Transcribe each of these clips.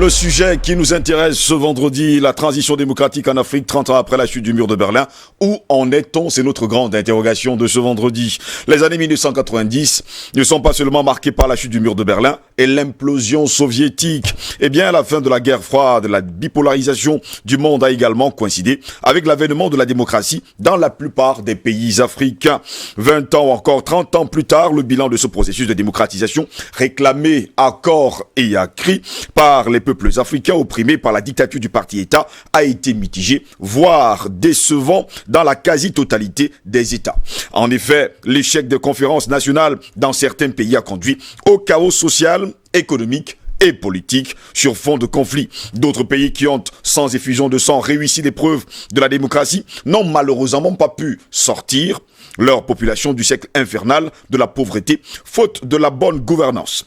Le sujet qui nous intéresse ce vendredi, la transition démocratique en Afrique 30 ans après la chute du mur de Berlin. Où en est-on? C'est notre grande interrogation de ce vendredi. Les années 1990 ne sont pas seulement marquées par la chute du mur de Berlin et l'implosion soviétique. Eh bien, la fin de la guerre froide, la bipolarisation du monde a également coïncidé avec l'avènement de la démocratie dans la plupart des pays africains. 20 ans ou encore 30 ans plus tard, le bilan de ce processus de démocratisation réclamé à corps et à cri par les peuples africains opprimés par la dictature du parti-État a été mitigé, voire décevant dans la quasi-totalité des États. En effet, l'échec des conférences nationales dans certains pays a conduit au chaos social, économique et politique sur fond de conflits. D'autres pays qui ont, sans effusion de sang, réussi l'épreuve de la démocratie n'ont malheureusement pas pu sortir leur population du cercle infernal de la pauvreté, faute de la bonne gouvernance.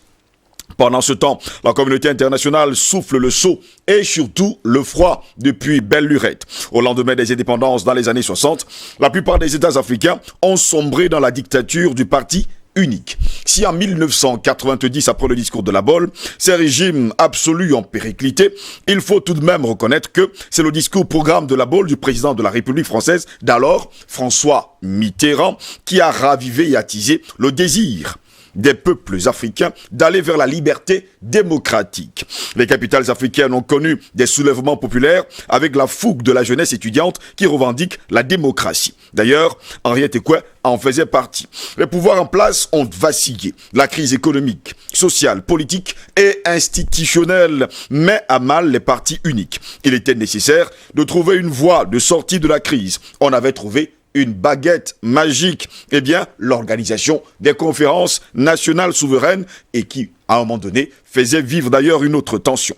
Pendant ce temps, la communauté internationale souffle le chaud et surtout le froid depuis belle lurette. Au lendemain des indépendances dans les années 60, la plupart des États africains ont sombré dans la dictature du parti unique. Si en 1990, après le discours de la Bolle, ces régimes absolus ont périclité, il faut tout de même reconnaître que c'est le discours programme de la Bolle du président de la République française d'alors, François Mitterrand, qui a ravivé et attisé le désir des peuples africains d'aller vers la liberté démocratique. Les capitales africaines ont connu des soulèvements populaires avec la fougue de la jeunesse étudiante qui revendique la démocratie. D'ailleurs, Henriette Ekoué en faisait partie. Les pouvoirs en place ont vacillé. La crise économique, sociale, politique et institutionnelle met à mal les partis uniques. Il était nécessaire de trouver une voie de sortie de la crise. On avait trouvé une baguette magique, eh bien, l'organisation des conférences nationales souveraines et qui, à un moment donné, faisait vivre d'ailleurs une autre tension.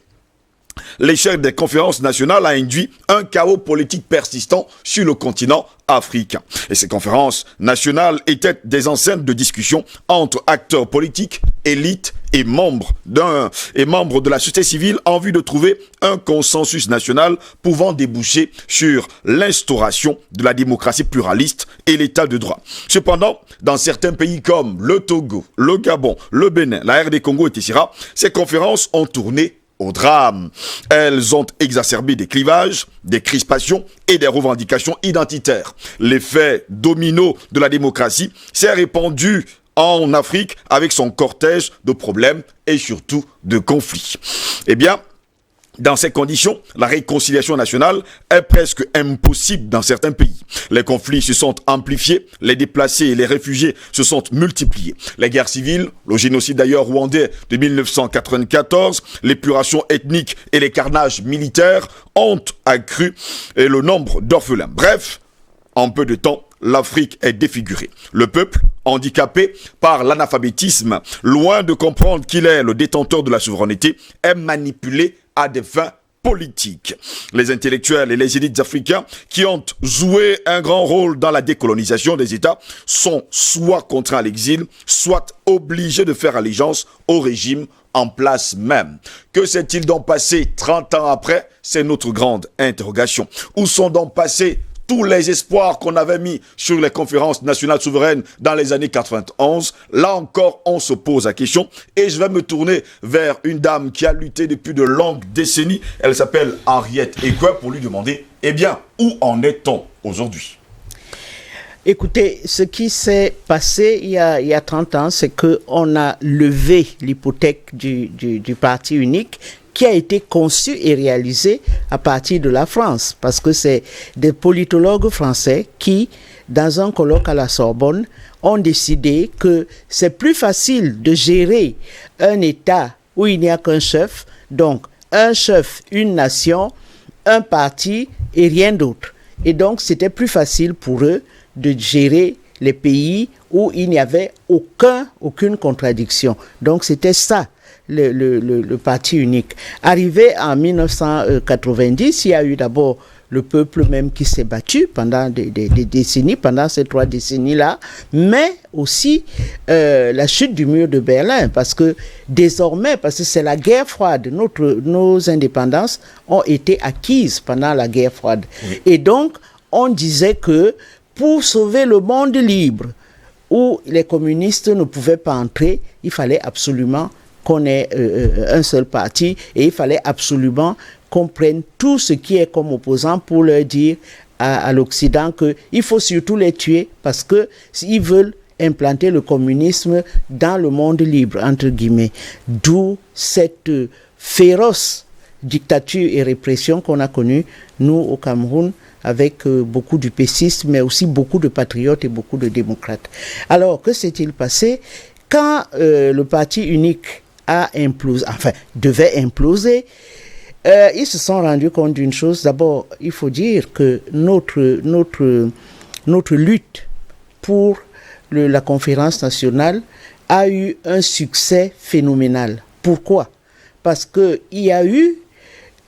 L'échec des conférences nationales a induit un chaos politique persistant sur le continent africain. Et ces conférences nationales étaient des enceintes de discussion entre acteurs politiques, élites et membres de la société civile en vue de trouver un consensus national pouvant déboucher sur l'instauration de la démocratie pluraliste et l'état de droit. Cependant, dans certains pays comme le Togo, le Gabon, le Bénin, la RD Congo, etc., ces conférences ont tourné au drame. Elles ont exacerbé des clivages, des crispations et des revendications identitaires. L'effet domino de la démocratie s'est répandu en Afrique avec son cortège de problèmes et surtout de conflits. Eh bien, dans ces conditions, la réconciliation nationale est presque impossible dans certains pays. Les conflits se sont amplifiés, les déplacés et les réfugiés se sont multipliés. Les guerres civiles, le génocide d'ailleurs rwandais de 1994, l'épuration ethnique et les carnages militaires ont accru le nombre d'orphelins. Bref, en peu de temps, l'Afrique est défigurée. Le peuple, handicapé par l'analphabétisme, loin de comprendre qu'il est le détenteur de la souveraineté, est manipulé à des fins politiques. Les intellectuels et les élites africains qui ont joué un grand rôle dans la décolonisation des États sont soit contraints à l'exil, soit obligés de faire allégeance au régime en place même. Que s'est-il donc passé 30 ans après? C'est notre grande interrogation. Où sont donc passés tous les espoirs qu'on avait mis sur les conférences nationales souveraines dans les années 91, là encore, on se pose la question. Et je vais me tourner vers une dame qui a lutté depuis de longues décennies. Elle s'appelle Henriette Ekoué pour lui demander, eh bien, où en est-on aujourd'hui? Écoutez, ce qui s'est passé il y a 30 ans, c'est qu'on a levé l'hypothèque du parti unique qui a été conçu et réalisé à partir de la France, parce que c'est des politologues français qui, dans un colloque à la Sorbonne, ont décidé que c'est plus facile de gérer un État où il n'y a qu'un chef, donc un chef, une nation, un parti et rien d'autre. Et donc c'était plus facile pour eux de gérer les pays où il n'y avait aucune contradiction. Donc c'était ça. Le parti unique. Arrivé en 1990, il y a eu d'abord le peuple même qui s'est battu pendant des décennies, pendant ces 3 décennies-là, mais aussi la chute du mur de Berlin, parce que désormais, parce que c'est la guerre froide, nos indépendances ont été acquises pendant la guerre froide. Oui. Et donc, on disait que pour sauver le monde libre, où les communistes ne pouvaient pas entrer, il fallait absolument qu'on ait un seul parti, et il fallait absolument qu'on prenne tout ce qui est comme opposant pour leur dire à l'Occident qu'il faut surtout les tuer parce que s'ils veulent implanter le communisme dans le monde libre, entre guillemets. D'où cette féroce dictature et répression qu'on a connue, nous, au Cameroun, avec beaucoup d'UPCistes, mais aussi beaucoup de patriotes et beaucoup de démocrates. Alors, que s'est-il passé? Quand le parti unique a implosé, enfin, devait imploser, ils se sont rendus compte d'une chose. D'abord, il faut dire que notre lutte pour la conférence nationale a eu un succès phénoménal. Pourquoi? Parce qu'il y a eu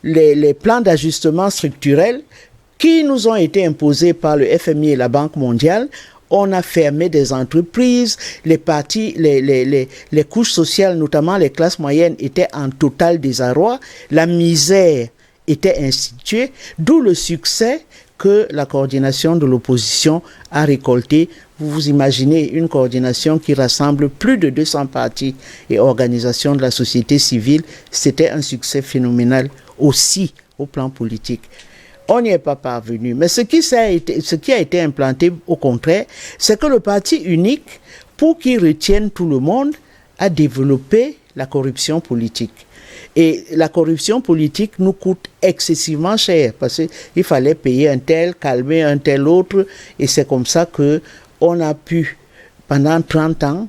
les plans d'ajustement structurel qui nous ont été imposés par le FMI et la Banque mondiale. On a fermé des entreprises, les couches sociales, notamment les classes moyennes, étaient en total désarroi, la misère était instituée, d'où le succès que la coordination de l'opposition a récolté. Vous vous imaginez une coordination qui rassemble plus de 200 partis et organisations de la société civile, c'était un succès phénoménal aussi au plan politique. On n'y est pas parvenu. Mais ce qui a été implanté, au contraire, c'est que le parti unique, pour qu'il retienne tout le monde, a développé la corruption politique. Et la corruption politique nous coûte excessivement cher parce qu'il fallait payer un tel, calmer un tel autre. Et c'est comme ça qu'on a pu, pendant 30 ans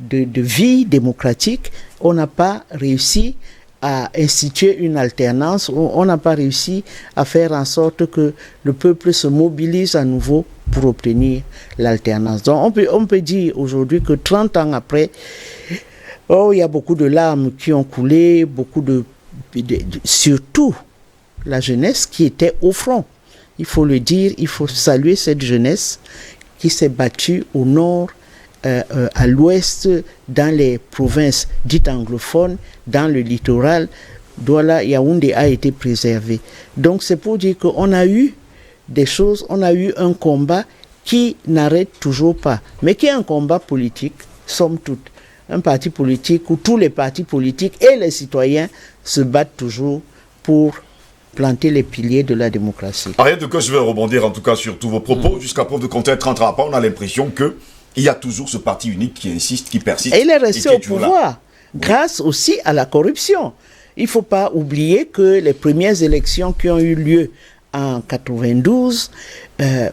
de vie démocratique, on n'a pas réussi à instituer une alternance, on n'a pas réussi à faire en sorte que le peuple se mobilise à nouveau pour obtenir l'alternance. Donc on peut dire aujourd'hui que 30 ans après, il y a beaucoup de larmes qui ont coulé, surtout la jeunesse qui était au front. Il faut le dire, il faut saluer cette jeunesse qui s'est battue au nord, à l'ouest, dans les provinces dites anglophones, dans le littoral. Douala, Yaoundé a été préservé. Donc c'est pour dire qu'on a eu des choses, on a eu un combat qui n'arrête toujours pas, mais qui est un combat politique, somme toute. Un parti politique où tous les partis politiques et les citoyens se battent toujours pour planter les piliers de la démocratie. Rien de que je vais rebondir en tout cas sur tous vos propos. Jusqu'à preuve de contraire, 30 ans après, on a l'impression qu'il y a toujours ce parti unique qui insiste, qui persiste. Et il est resté au pouvoir, grâce aussi à la corruption. Il ne faut pas oublier que les premières élections qui ont eu lieu en 92,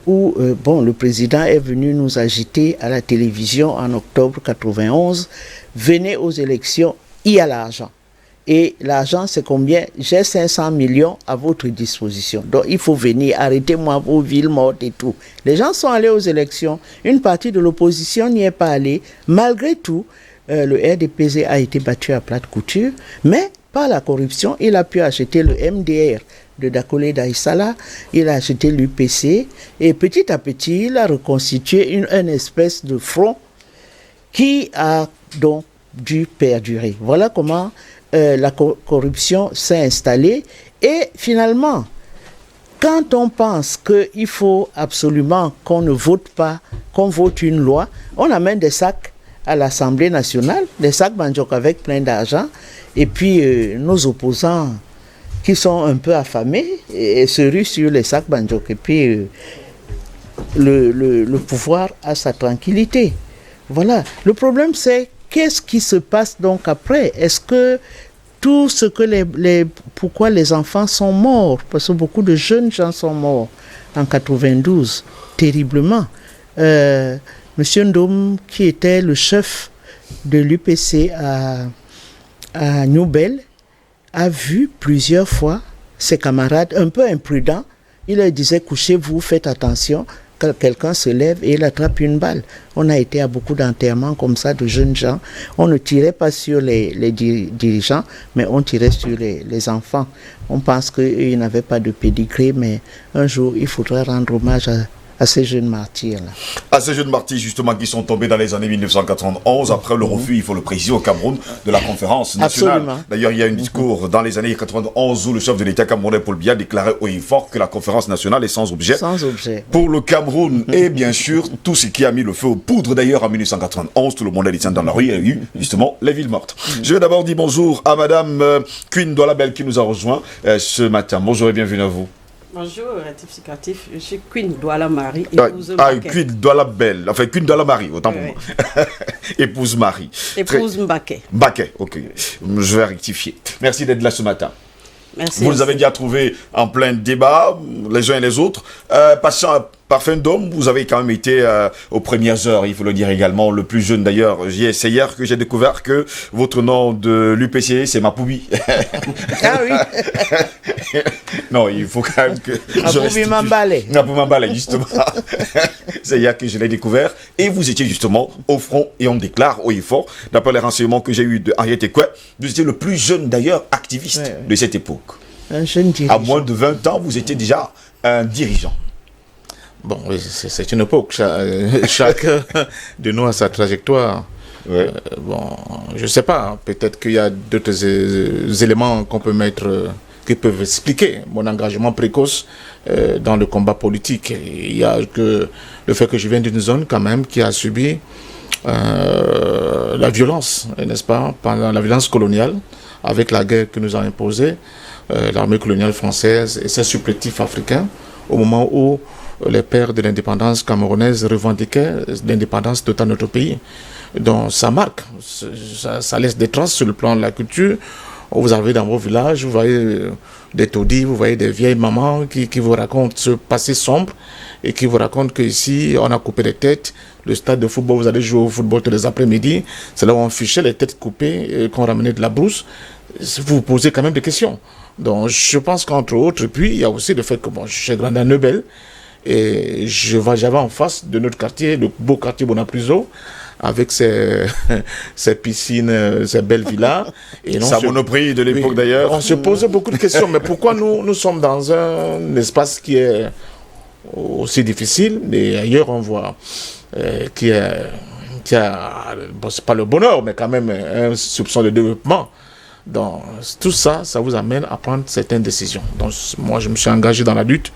où le président est venu nous agiter à la télévision en octobre 91, venez aux élections, il y a l'argent. Et l'argent, c'est combien? J'ai 500 millions à votre disposition. Donc, il faut venir, arrêtez-moi vos villes mortes et tout. Les gens sont allés aux élections. Une partie de l'opposition n'y est pas allée. Malgré tout, le RDPZ a été battu à plate couture. Mais, par la corruption, il a pu acheter le MDR de Dakole Daïsala. Il a acheté l'UPC. Et petit à petit, il a reconstitué une espèce de front qui a donc dû perdurer. Voilà comment la corruption s'est installée. Et finalement, quand on pense qu'il faut absolument qu'on ne vote pas, qu'on vote une loi, on amène des sacs à l'Assemblée nationale, des sacs Bandjok avec plein d'argent, et puis nos opposants qui sont un peu affamés et se ruent sur les sacs Bandjok, et puis le pouvoir a sa tranquillité. Voilà. Le problème, c'est qu'est-ce qui se passe donc après? Est-ce que tout ce que pourquoi les enfants sont morts, parce que beaucoup de jeunes gens sont morts en 92, terriblement. Monsieur Ndom, qui était le chef de l'UPC à Newbel, a vu plusieurs fois ses camarades un peu imprudents. Il leur disait, couchez-vous, faites attention. Quelqu'un se lève et il attrape une balle. On a été à beaucoup d'enterrements comme ça de jeunes gens. On ne tirait pas sur les dirigeants, mais on tirait sur les enfants. On pense qu'ils n'avaient pas de pédigré, mais un jour, il faudra rendre hommage à ces jeunes martyrs-là. À ces jeunes martyrs, justement, qui sont tombés dans les années 1991, après le refus, il faut le préciser, au Cameroun, de la conférence nationale. Absolument. D'ailleurs, il y a un discours dans les années 91 où le chef de l'État camerounais, Paul Biya, déclarait haut et fort que la conférence nationale est sans objet. Sans objet. Pour le Cameroun, et bien sûr, tout ce qui a mis le feu aux poudres, d'ailleurs, en 1991, tout le monde a descendu dans la rue, il y a eu, justement, les villes mortes. Je vais d'abord dire bonjour à Madame Queen Douala-Bell qui nous a rejoint ce matin. Bonjour et bienvenue à vous. Bonjour, rectificatif, je suis Queen Douala Marie, épouse Mbaké. Queen Douala Bell, enfin Queen Douala Marie, autant pour moi. Épouse Marie. Épouse Mbaké. Mbaké, ok. Je vais rectifier. Merci d'être là ce matin. Merci. Vous nous avez déjà trouvé en plein débat, les uns et les autres. Passant par fin d'homme, vous avez quand même été aux premières heures, il faut le dire également, le plus jeune d'ailleurs. C'est hier que j'ai découvert que votre nom de l'UPC, c'est Mapoubi. Ah oui. Non, il faut quand même que... Mapoubi Mambale. Mapoubi Mambale, justement. C'est hier que je l'ai découvert. Et vous étiez justement au front, et on déclare haut et fort, d'après les renseignements que j'ai eus de Henriette Ekwe, vous étiez le plus jeune d'ailleurs activiste de cette époque. Un jeune dirigeant. À moins de 20 ans, vous étiez déjà un dirigeant. Bon, oui, c'est une époque. Chacun de nous a sa trajectoire. Ouais. Bon, je ne sais pas. Peut-être qu'il y a d'autres éléments qu'on peut mettre, qui peuvent expliquer mon engagement précoce dans le combat politique. Il y a que le fait que je viens d'une zone quand même qui a subi la violence, n'est-ce pas, pendant la violence coloniale, avec la guerre que nous a imposée l'armée coloniale française et ses supplétifs africains, au moment où les pères de l'indépendance camerounaise revendiquaient l'indépendance totale de notre pays. Donc ça marque, ça laisse des traces sur le plan de la culture. Vous arrivez dans vos villages, vous voyez des taudis, vous voyez des vieilles mamans qui vous racontent ce passé sombre et qui vous racontent qu'ici, on a coupé les têtes. Le stade de football, vous allez jouer au football tous les après-midi. C'est là où on fichait les têtes coupées, qu'on ramenait de la brousse. Vous vous posez quand même des questions. Donc je pense qu'entre autres, puis il y a aussi le fait que bon, je suis grandi à Neubel et j'avais en face de notre quartier, le beau quartier Bonapruso, avec ses piscines, ses belles villas. Et ça monoprix de l'époque d'ailleurs. On se posait beaucoup de questions, mais pourquoi nous sommes dans un espace qui est aussi difficile, et ailleurs on voit qui a bon, c'est pas le bonheur, mais quand même un soupçon de développement. Donc tout ça, ça vous amène à prendre certaines décisions. Donc moi je me suis engagé dans la lutte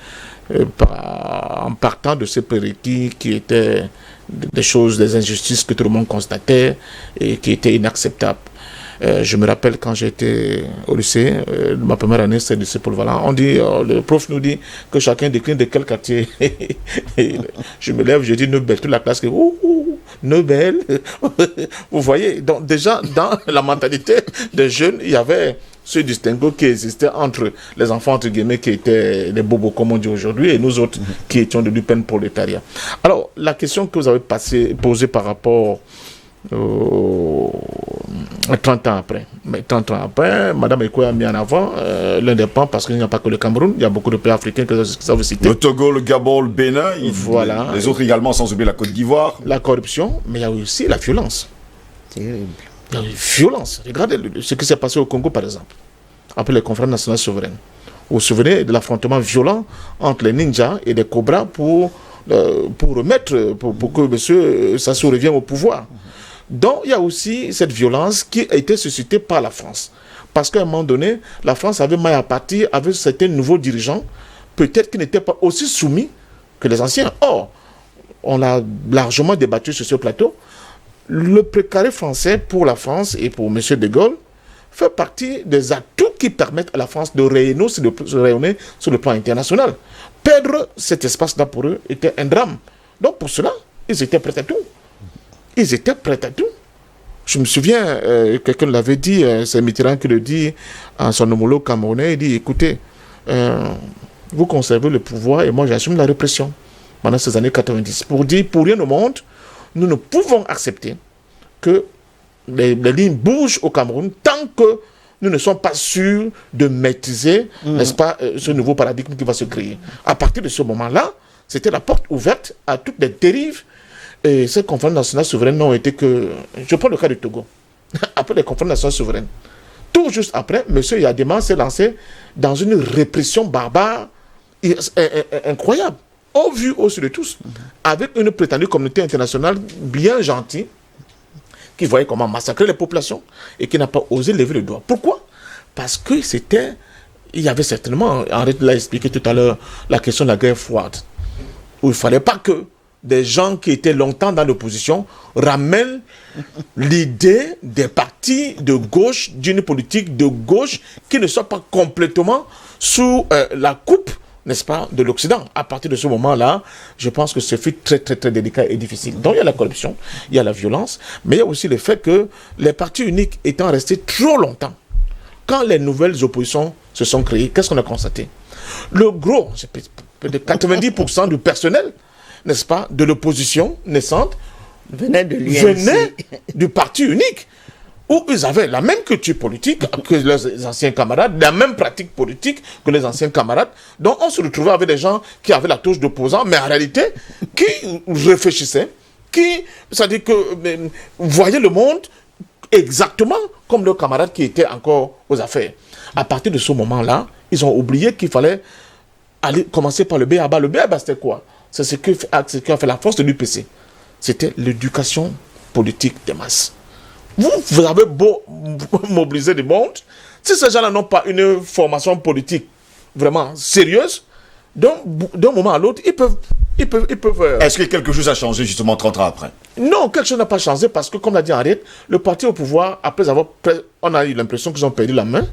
en partant de ces prérequis qui étaient des choses, des injustices que tout le monde constatait et qui étaient inacceptables. Je me rappelle quand j'étais au lycée, ma première année c'était lycée Paul-Valant, on dit, le prof nous dit que chacun décline de quel quartier. Je me lève, je dis Neubel, toute la classe qui Neubel. Vous voyez, donc déjà dans la mentalité des jeunes, il y avait ce distinguo qui existait entre les enfants entre guillemets qui étaient des bobos comme on dit aujourd'hui et nous autres qui étions de l'UPEN prolétariat. Alors la question que vous avez posée par rapport 30 ans après. Mais 30 ans après, Mme Ekwe a mis en avant l'indépendance parce qu'il n'y a pas que le Cameroun, il y a beaucoup de pays africains que ça vous citez. Le Togo, le Gabon, le Bénin, voilà. Les autres également, sans oublier la Côte d'Ivoire. La corruption, mais il y a aussi la violence. Terrible. Il y a une violence. Regardez ce qui s'est passé au Congo, par exemple, après les conférences nationales souveraines. Vous vous souvenez de l'affrontement violent entre les ninjas et les cobras pour que M. Sassou revienne au pouvoir. Donc, il y a aussi cette violence qui a été suscitée par la France. Parce qu'à un moment donné, la France avait maille à partir avec certains nouveaux dirigeants, peut-être qui n'étaient pas aussi soumis que les anciens. Or, on a largement débattu sur ce plateau. Le précaré français pour la France et pour M. de Gaulle fait partie des atouts qui permettent à la France de rayonner sur le plan international. Perdre cet espace-là pour eux était un drame. Donc, pour cela, ils étaient prêts à tout. Ils étaient prêts à tout. Je me souviens, quelqu'un l'avait dit, c'est Mitterrand qui le dit à son homologue camerounais, il dit, écoutez, vous conservez le pouvoir et moi j'assume la répression pendant ces années 90. Pour dire, pour rien au monde, nous ne pouvons accepter que les lignes bougent au Cameroun tant que nous ne sommes pas sûrs de maîtriser, n'est-ce pas, ce nouveau paradigme qui va se créer. À partir de ce moment-là, c'était la porte ouverte à toutes les dérives. Et ces conférences nationales souveraines n'ont été que... Je prends le cas du Togo. Après les conférences nationales souveraines, tout juste après, M. Yadema s'est lancé dans une répression barbare incroyable. au vu aussi de tous, avec une prétendue communauté internationale bien gentille, qui voyait comment massacrer les populations et qui n'a pas osé lever le doigt. Pourquoi? Parce que il y avait certainement, Henri l'a expliqué tout à l'heure, la question de la guerre froide, où il ne fallait pas que des gens qui étaient longtemps dans l'opposition ramènent l'idée des partis de gauche, d'une politique de gauche qui ne soit pas complètement sous la coupe, n'est-ce pas, de l'Occident. À partir de ce moment-là, je pense que ce fut très, très, très délicat et difficile. Donc, il y a la corruption, il y a la violence, mais il y a aussi le fait que les partis uniques étant restés trop longtemps, quand les nouvelles oppositions se sont créées, qu'est-ce qu'on a constaté? Le gros, peut-être 90% du personnel, n'est-ce pas, de l'opposition naissante, venait du parti unique, où ils avaient la même culture politique que les anciens camarades, la même pratique politique que les anciens camarades. Donc on se retrouvait avec des gens qui avaient la touche d'opposants, mais en réalité, qui réfléchissaient, c'est-à-dire que voyaient le monde exactement comme leurs camarades qui étaient encore aux affaires. À partir de ce moment-là, ils ont oublié qu'il fallait aller commencer par le B.A.B.A. Le B.A.B.A. c'était quoi? C'est ce qui a fait la force de l'UPC. C'était l'éducation politique des masses. Vous avez beau mobiliser du monde, si ces gens-là n'ont pas une formation politique vraiment sérieuse, d'un moment à l'autre, ils peuvent Est-ce que quelque chose a changé justement 30 ans après? Non, quelque chose n'a pas changé parce que, comme l'a dit Henriette, le parti au pouvoir, on a eu l'impression qu'ils ont perdu la main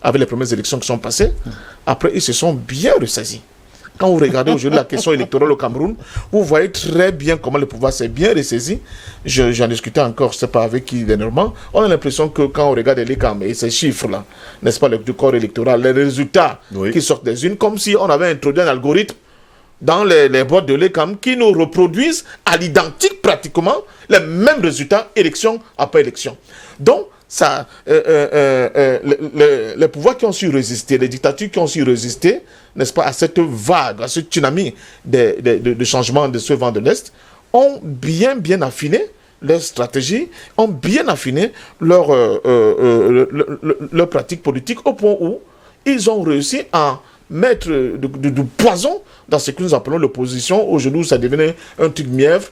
avec les premières élections qui sont passées. Après, ils se sont bien ressaisis. Quand vous regardez aujourd'hui la question électorale au Cameroun, vous voyez très bien comment le pouvoir s'est bien ressaisi. J'en discutais encore, je ne sais pas avec qui dernièrement. On a l'impression que quand on regarde les CAM et ces chiffres-là, n'est-ce pas, du corps électoral, les résultats qui sortent des unes, comme si on avait introduit un algorithme dans les boîtes de l'ECAM qui nous reproduisent à l'identique pratiquement les mêmes résultats élection après élection. Donc, ça, les pouvoirs qui ont su résister, les dictatures qui ont su résister, n'est-ce pas, à cette vague, à ce tsunami de changement de ce vent de l'Est, ont bien affiné leur stratégie, ont bien affiné leur pratique politique au point où ils ont réussi à mettre du poison dans ce que nous appelons l'opposition. Aujourd'hui, ça devenait un truc mièvre.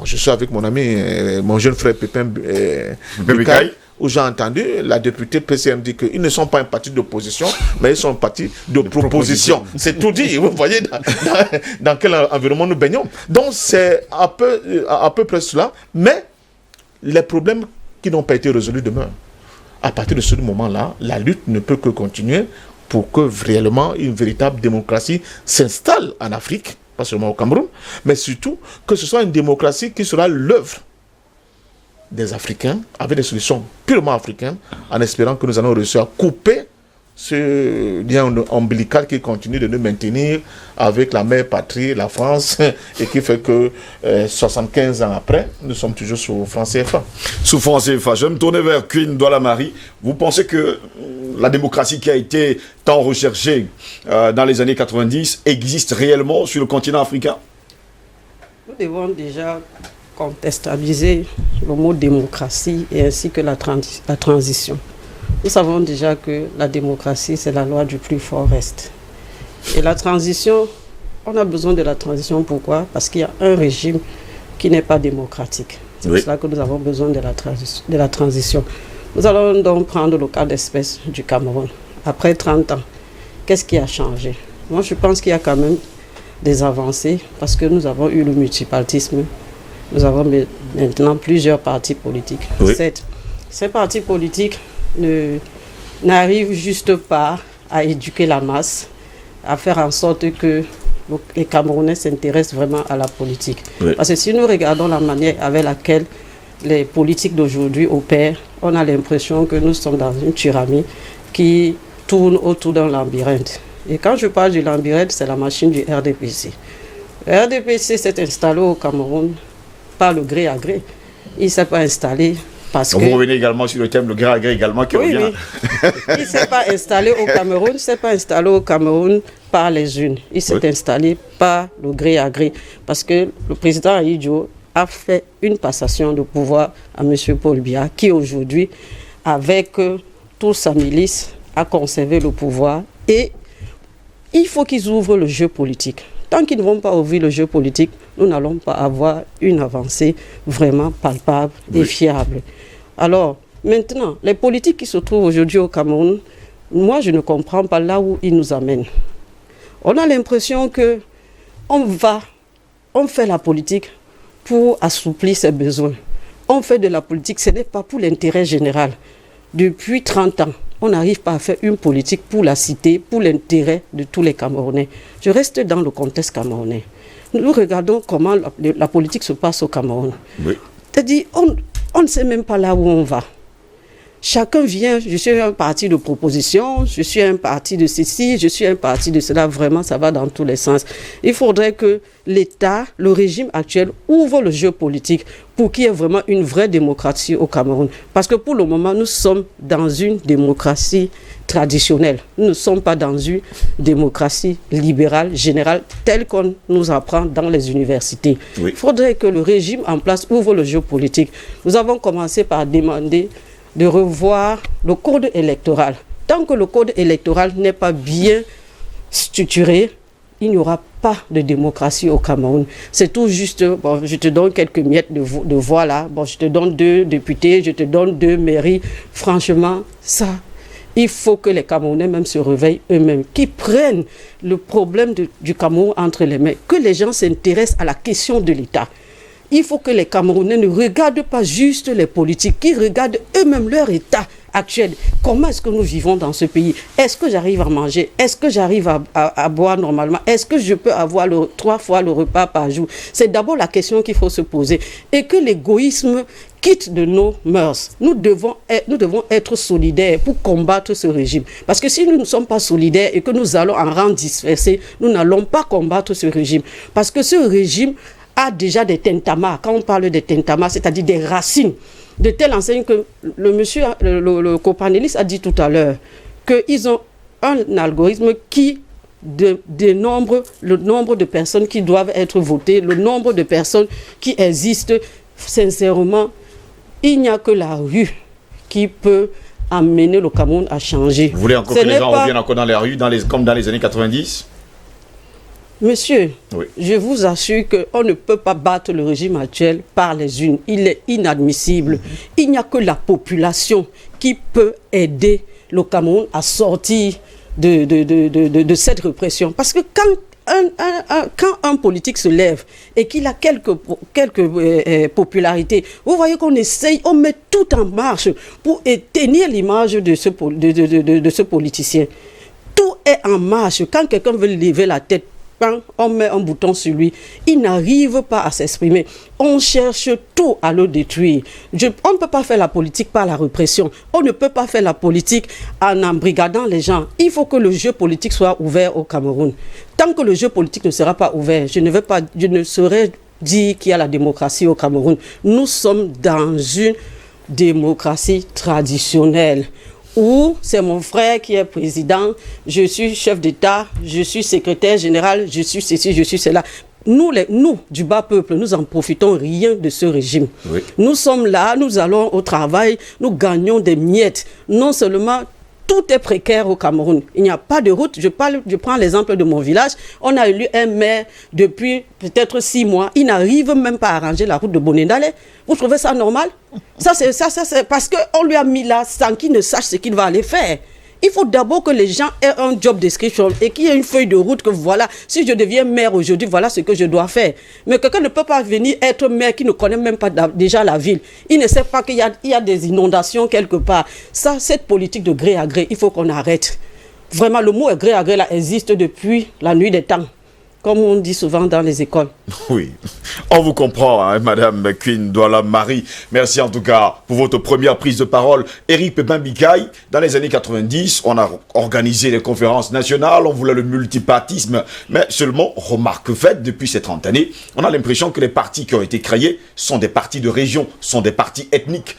Je suis avec mon ami, mon jeune frère Pépin Bikaï, où j'ai entendu la députée PCM dire qu'ils ne sont pas un parti d'opposition, mais ils sont un parti de proposition. C'est tout dit. Vous voyez dans quel environnement nous baignons. Donc, c'est à peu près cela. Mais les problèmes qui n'ont pas été résolus demeurent. À partir de ce moment-là, la lutte ne peut que continuer pour que réellement une véritable démocratie s'installe en Afrique, pas seulement au Cameroun, mais surtout que ce soit une démocratie qui sera l'œuvre des Africains, avec des solutions purement africaines, en espérant que nous allons réussir à couper ce lien ombilical qui continue de nous maintenir avec la mère patrie, la France, et qui fait que 75 ans après, nous sommes toujours sous franc CFA. Sous franc CFA. Je vais me tourner vers Queen Douala Marie. Vous pensez que la démocratie qui a été tant recherchée dans les années 90 existe réellement sur le continent africain? Nous devons déjà contextualiser le mot démocratie et ainsi que la transition. Nous savons déjà que la démocratie, c'est la loi du plus fort reste. Et la transition, on a besoin de la transition. Pourquoi? Parce qu'il y a un régime qui n'est pas démocratique. C'est pour cela que nous avons besoin de la transition. Nous allons donc prendre le cas d'espèce du Cameroun. Après 30 ans, qu'est-ce qui a changé? Moi, je pense qu'il y a quand même des avancées parce que nous avons eu le multipartisme. Nous avons maintenant plusieurs partis politiques. Ces partis politiques n'arrivent juste pas à éduquer la masse, à faire en sorte que les Camerounais s'intéressent vraiment à la politique. Parce que si nous regardons la manière avec laquelle les politiques d'aujourd'hui opèrent, on a l'impression que nous sommes dans une tyrannie qui tourne autour d'un labyrinthe. Et quand je parle du labyrinthe, c'est la machine du RDPC. Le RDPC s'est installé au Cameroun par le gré à gré. Il ne s'est pas installé parce que... Vous revenez également sur le thème, le gré à gré également qui revient. Oui. Il ne s'est pas installé au Cameroun, par les unes. Il s'est installé par le gré à gré. Parce que le président Ahidjo a fait une passation de pouvoir à M. Paul Biya, qui aujourd'hui, avec toute sa milice, a conservé le pouvoir. Et il faut qu'ils ouvrent le jeu politique. Tant qu'ils ne vont pas ouvrir le jeu politique, nous n'allons pas avoir une avancée vraiment palpable et fiable. Alors, maintenant, les politiques qui se trouvent aujourd'hui au Cameroun, moi, je ne comprends pas là où ils nous amènent. On a l'impression que on fait la politique pour assouplir ses besoins. On fait de la politique, ce n'est pas pour l'intérêt général. Depuis 30 ans, on n'arrive pas à faire une politique pour la cité, pour l'intérêt de tous les Camerounais. Je reste dans le contexte camerounais. Nous regardons comment la politique se passe au Cameroun. Oui. C'est-à-dire, on ne sait même pas là où on va. Chacun vient, je suis un parti de proposition, je suis un parti de ceci, je suis un parti de cela. Vraiment, ça va dans tous les sens. Il faudrait que l'État, le régime actuel, ouvre le jeu politique pour qu'il y ait vraiment une vraie démocratie au Cameroun. Parce que pour le moment, nous sommes dans une démocratie traditionnelle. Nous ne sommes pas dans une démocratie libérale, générale, telle qu'on nous apprend dans les universités. Oui. Il faudrait que le régime en place ouvre le jeu politique. Nous avons commencé par demander de revoir le code électoral. Tant que le code électoral n'est pas bien structuré, il n'y aura pas de démocratie au Cameroun. C'est tout juste, bon, je te donne quelques miettes de voix là, bon, je te donne 2 députés, je te donne 2 mairies. Franchement, ça, il faut que les Camerounais même se réveillent eux-mêmes, qu'ils prennent le problème du Cameroun entre les mains, que les gens s'intéressent à la question de l'État. Il faut que les Camerounais ne regardent pas juste les politiques, qu'ils regardent eux-mêmes leur état actuel. Comment est-ce que nous vivons dans ce pays? Est-ce que j'arrive à manger? Est-ce que j'arrive à boire normalement? Est-ce que je peux avoir 3 fois le repas par jour? C'est d'abord la question qu'il faut se poser. Et que l'égoïsme quitte de nos mœurs. Nous devons être solidaires pour combattre ce régime. Parce que si nous ne sommes pas solidaires et que nous allons en rang dispersé, nous n'allons pas combattre ce régime. Parce que ce régime a déjà des tintamas. Quand on parle des tintamas, c'est-à-dire des racines, de telle enseigne que le copanéliste a dit tout à l'heure qu'ils ont un algorithme qui dénombre le nombre de personnes qui doivent être votées, le nombre de personnes qui existent. Sincèrement, il n'y a que la rue qui peut amener le Cameroun à changer. Vous voulez encore que les gens reviennent encore dans les rues, comme dans les années 90 ? Monsieur, oui. Je vous assure qu'on ne peut pas battre le régime actuel par les unes. Il est inadmissible. Il n'y a que la population qui peut aider le Cameroun à sortir de cette répression. Parce que quand un politique se lève et qu'il a quelques popularités, vous voyez qu'on essaye, on met tout en marche pour tenir l'image de ce politicien. Tout est en marche. Quand quelqu'un veut lever la tête, quand on met un bouton sur lui, il n'arrive pas à s'exprimer. On cherche tout à le détruire. On ne peut pas faire la politique par la répression. On ne peut pas faire la politique en embrigadant les gens. Il faut que le jeu politique soit ouvert au Cameroun. Tant que le jeu politique ne sera pas ouvert, je ne saurais dire qu'il y a la démocratie au Cameroun. Nous sommes dans une démocratie traditionnelle, où c'est mon frère qui est président, je suis chef d'État, je suis secrétaire général, je suis ceci, je suis cela. Nous, du bas peuple, nous n'en profitons rien de ce régime. Oui. Nous sommes là, nous allons au travail, nous gagnons des miettes. Non seulement tout est précaire au Cameroun. Il n'y a pas de route. Je prends l'exemple de mon village. On a élu un maire depuis peut-être 6 mois. Il n'arrive même pas à arranger la route de Bonendale. Vous trouvez ça normal? Ça, c'est parce qu'on lui a mis là sans qu'il ne sache ce qu'il va aller faire. Il faut d'abord que les gens aient un job description et qu'il y ait une feuille de route que voilà, si je deviens maire aujourd'hui, voilà ce que je dois faire. Mais quelqu'un ne peut pas venir être maire qui ne connaît même pas déjà la ville. Il ne sait pas qu'il y a des inondations quelque part. Ça, cette politique de gré à gré, il faut qu'on arrête. Vraiment, le mot gré à gré là existe depuis la nuit des temps, comme on dit souvent dans les écoles. Oui, on vous comprend, hein, Madame Queen Douala Marie. Merci en tout cas pour votre première prise de parole. Éric Pépin-Bikaï, dans les années 90, on a organisé des conférences nationales, on voulait le multipartisme, mais seulement, remarque faite, depuis ces 30 années, on a l'impression que les partis qui ont été créés sont des partis de région, sont des partis ethniques.